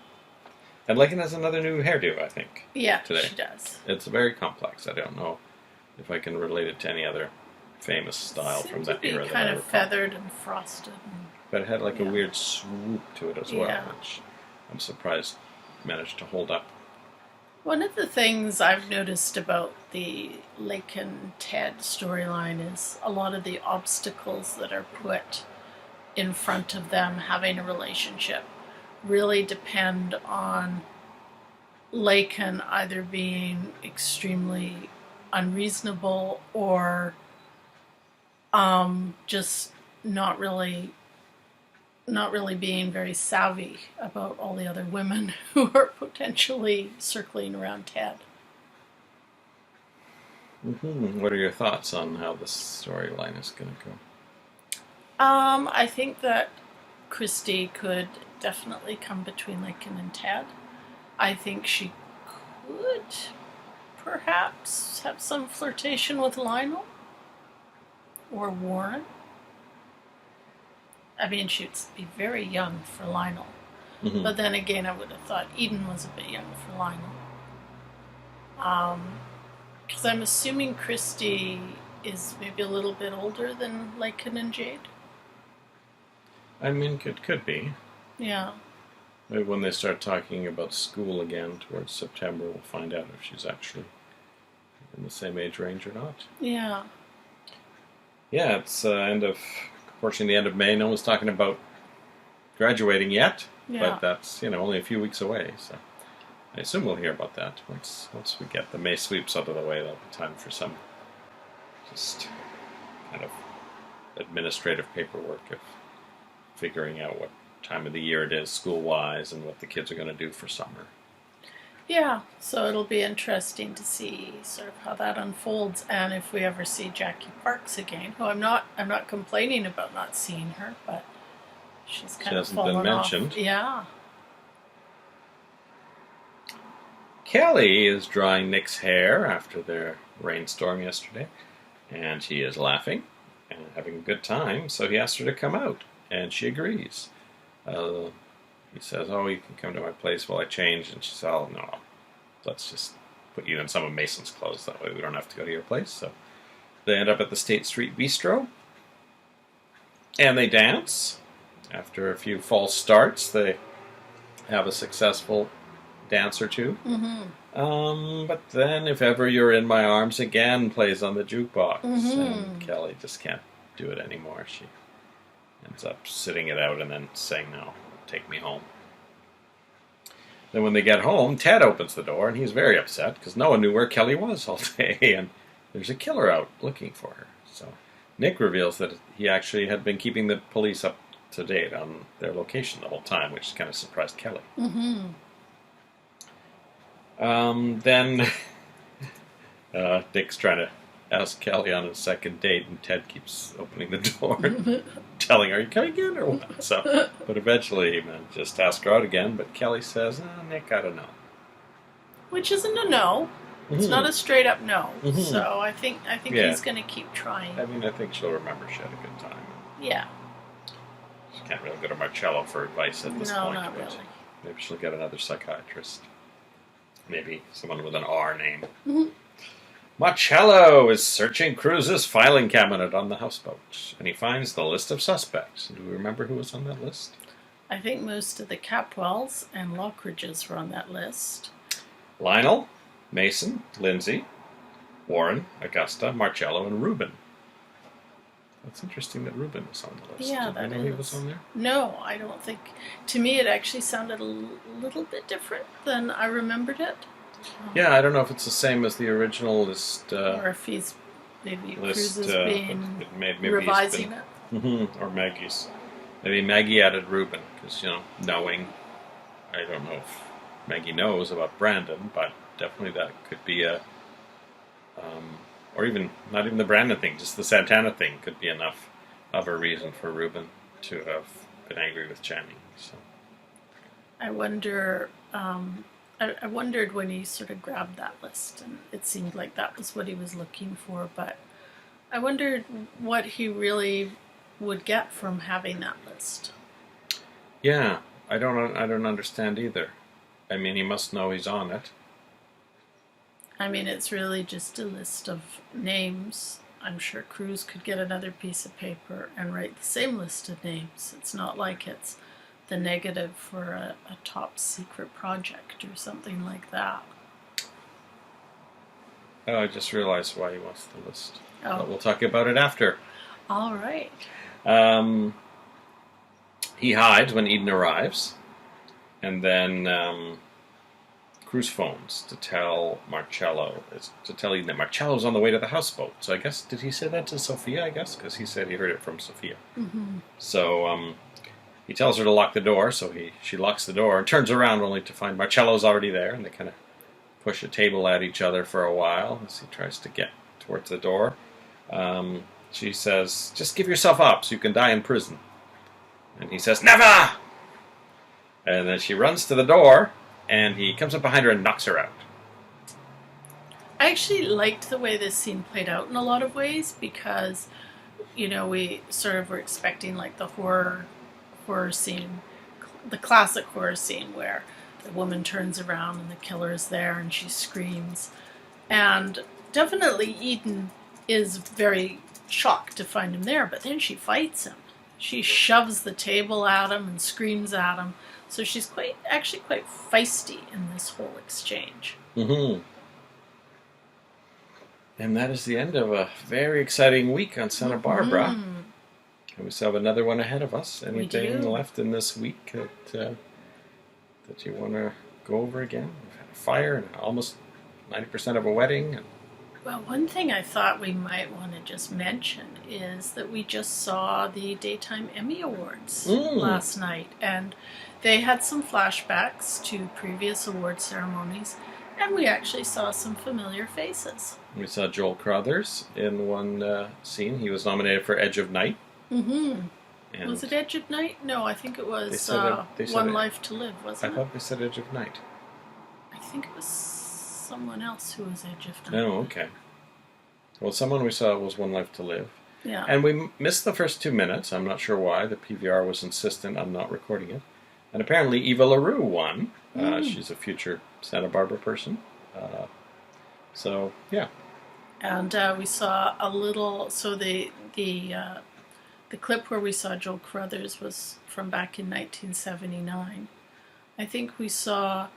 And Lakin has another new hairdo, I think. Yeah, today. She does. It's very complex. I don't know if I can relate it to any other famous style from that era. It kind of feathered and frosted. But it had like a weird swoop to it as well, which I'm surprised managed to hold up. One of the things I've noticed about the Lakin-Ted storyline is a lot of the obstacles that are put in front of them having a relationship really depend on Lakin either being extremely unreasonable or just not really being very savvy about all the other women who are potentially circling around Ted. What are your thoughts on how this storyline is going to go? I think that Christy could definitely come between Lakin and Ted. I think she could perhaps have some flirtation with Lionel or Warren. I mean, she'd be very young for Lionel. Mm-hmm. But then again, I would have thought Eden was a bit young for Lionel. Because I'm assuming Christy is maybe a little bit older than Lycan and Jade. I mean, it could be. Yeah. Maybe when they start talking about school again towards September, we'll find out if she's actually in the same age range or not. Yeah. Yeah, it's unfortunately, the end of May. No one's talking about graduating yet, but that's only a few weeks away. So I assume we'll hear about that once we get the May sweeps out of the way. That'll be time for some just kind of administrative paperwork of figuring out what time of the year it is school-wise and what the kids are going to do for summer. Yeah, so it'll be interesting to see sort of how that unfolds, and if we ever see Jackie Parks again. Who I'm not complaining about not seeing her, but she's kind of fallen off. She hasn't been mentioned. Yeah. Kelly is drying Nick's hair after their rainstorm yesterday, and he is laughing and having a good time, so he asked her to come out, and she agrees. He says, "Oh, you can come to my place while I change," and she says, "Oh, no, let's just put you in some of Mason's clothes, that way we don't have to go to your place." So they end up at the State Street Bistro, and they dance. After a few false starts, they have a successful dance or two. Mm-hmm. But then If Ever You're in My Arms Again plays on the jukebox, Mm-hmm. and Kelly just can't do it anymore. She ends up sitting it out and then saying, "No, take me home." Then when they get home, Ted opens the door, and he's very upset because no one knew where Kelly was all day, and there's a killer out looking for her. So Nick reveals that he actually had been keeping the police up to date on their location the whole time, which kind of surprised Kelly. Mm-hmm. Then Nick's trying to ask Kelly on a second date, and Ted keeps opening the door, telling her, "Are you coming again or what?" So, but eventually he manages to ask her out again, but Kelly says, "Nick, I don't know." Which isn't a no. It's not a straight up no. Mm-hmm. So I think he's going to keep trying. I mean, I think she'll remember she had a good time. Yeah. She can't really go to Marcello for advice at this point. No, not but really. Maybe she'll get another psychiatrist. Maybe someone with an R name. Mm-hmm. Marcello is searching Cruz's filing cabinet on the houseboat, and he finds the list of suspects. Do we remember who was on that list? I think most of the Capwells and Lockridges were on that list. Lionel, Mason, Lindsay, Warren, Augusta, Marcello, and Reuben. It's interesting that Reuben was on the list. Yeah, Did that you know he was on there? No, I don't think. To me, it actually sounded a little bit different than I remembered it. Yeah, I don't know if it's the same as the original list. Or if he's maybe Cruz is being maybe revising it. Mm-hmm, or Maggie's. Maybe Maggie added Reuben, because, knowing, I don't know if Maggie knows about Brandon, but definitely that could be or even, not even the Brandon thing, just the Santana thing could be enough of a reason for Reuben to have been angry with Channing. So I wonder, I wondered when he sort of grabbed that list, and it seemed like that was what he was looking for, but I wondered what he really would get from having that list. Yeah, I don't understand either. I mean, he must know he's on it. I mean, it's really just a list of names. I'm sure Cruz could get another piece of paper and write the same list of names. It's not like it's the negative for a top secret project or something like that. Oh, I just realized why he wants the list. Oh. But we'll talk about it after. All right. He hides when Eden arrives, and then Cruz phones to tell Eden that Marcello's on the way to the houseboat. So I guess, did he say that to Sophia, I guess? Because he said he heard it from Sophia. Mm-hmm. So he tells her to lock the door, so she locks the door and turns around only to find Marcello's already there, and they kind of push a table at each other for a while as he tries to get towards the door. She says, "Just give yourself up so you can die in prison." And he says, "Never!" And then she runs to the door, and he comes up behind her and knocks her out. I actually liked the way this scene played out in a lot of ways because, we sort of were expecting like the horror scene, the classic horror scene where the woman turns around and the killer is there and she screams. And definitely Eden is very shocked to find him there, but then she fights him. She shoves the table at him and screams at him. So she's actually quite feisty in this whole exchange. Mm-hmm. And that is the end of a very exciting week on Santa Barbara. Mm-hmm. And we still have another one ahead of us. Anything do. left in this week that you want to go over again? We've had a fire and almost 90% of a wedding. Well, one thing I thought we might want to just mention is that we just saw the Daytime Emmy Awards last night, and they had some flashbacks to previous award ceremonies, and we actually saw some familiar faces. We saw Joel Crothers in one scene. He was nominated for Edge of Night. Mm-hmm. And was it Edge of Night? No, I think it was they said One it. Life to Live, wasn't I it? thought they said Edge of Night. I think it was someone else who was Edge of Night. Oh, okay. Well, someone we saw was One Life to Live. Yeah. And we missed the first 2 minutes. I'm not sure why. The PVR was insistent on not recording it. And apparently Eva LaRue won. She's a future Santa Barbara person. So, yeah. And we saw a little. So the clip where we saw Joel Crothers was from back in 1979. I think we saw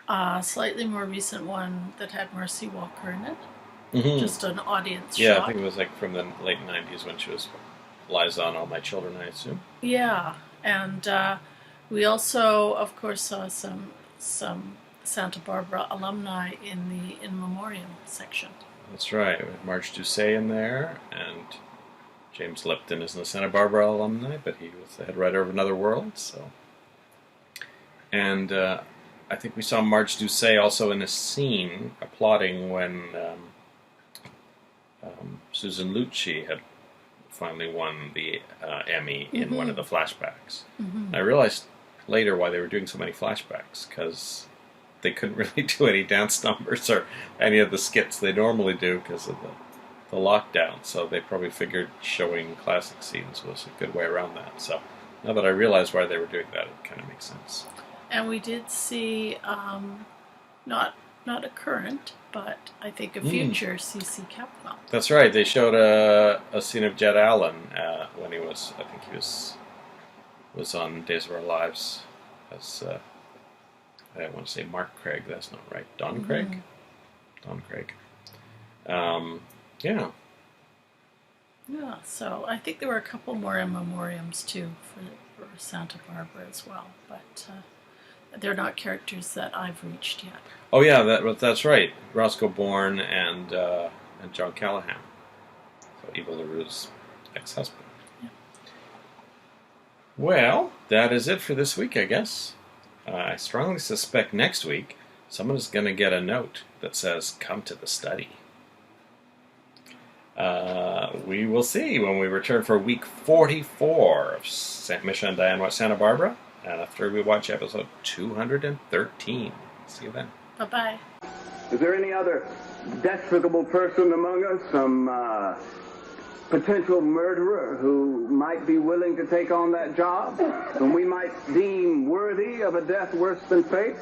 a slightly more recent one that had Mercy Walker in it. Mm-hmm. Just an audience Yeah, shot. I think it was like from the late 90s when she was Liza on All My Children, I assume. Yeah, and we also, of course, saw some Santa Barbara alumni in the in memoriam section. That's right. We had Marge Doucet in there, and James Lipton isn't a Santa Barbara alumni, but he was the head writer of Another World. So, and I think we saw Marge Doucet also in a scene applauding when Susan Lucci had finally won the Emmy in one of the flashbacks. Mm-hmm. I realized later why they were doing so many flashbacks, because they couldn't really do any dance numbers or any of the skits they normally do because of the lockdown. So they probably figured showing classic scenes was a good way around that. So now that I realize why they were doing that, it kind of makes sense. And we did see not a current, but I think a future C.C. Capwell. That's right. They showed a scene of Jed Allen when he was on Days of Our Lives as I don't want to say Mark Craig. That's not right. Don Craig. Don Craig. Yeah. Yeah. So I think there were a couple more in memoriams too for Santa Barbara as well, but they're not characters that I've reached yet. Oh yeah, that's right. Roscoe Bourne and John Callahan. So Eva LaRue's ex-husband. Yeah. Well, that is it for this week, I guess. I strongly suspect next week someone is going to get a note that says, "Come to the study." We will see when we return for week 44 of Misha and Dianne Watch Santa Barbara, and after we watch episode 213. See you then. Bye-bye. Is there any other despicable person among us, some potential murderer who might be willing to take on that job, whom we might deem worthy of a death worse than fate?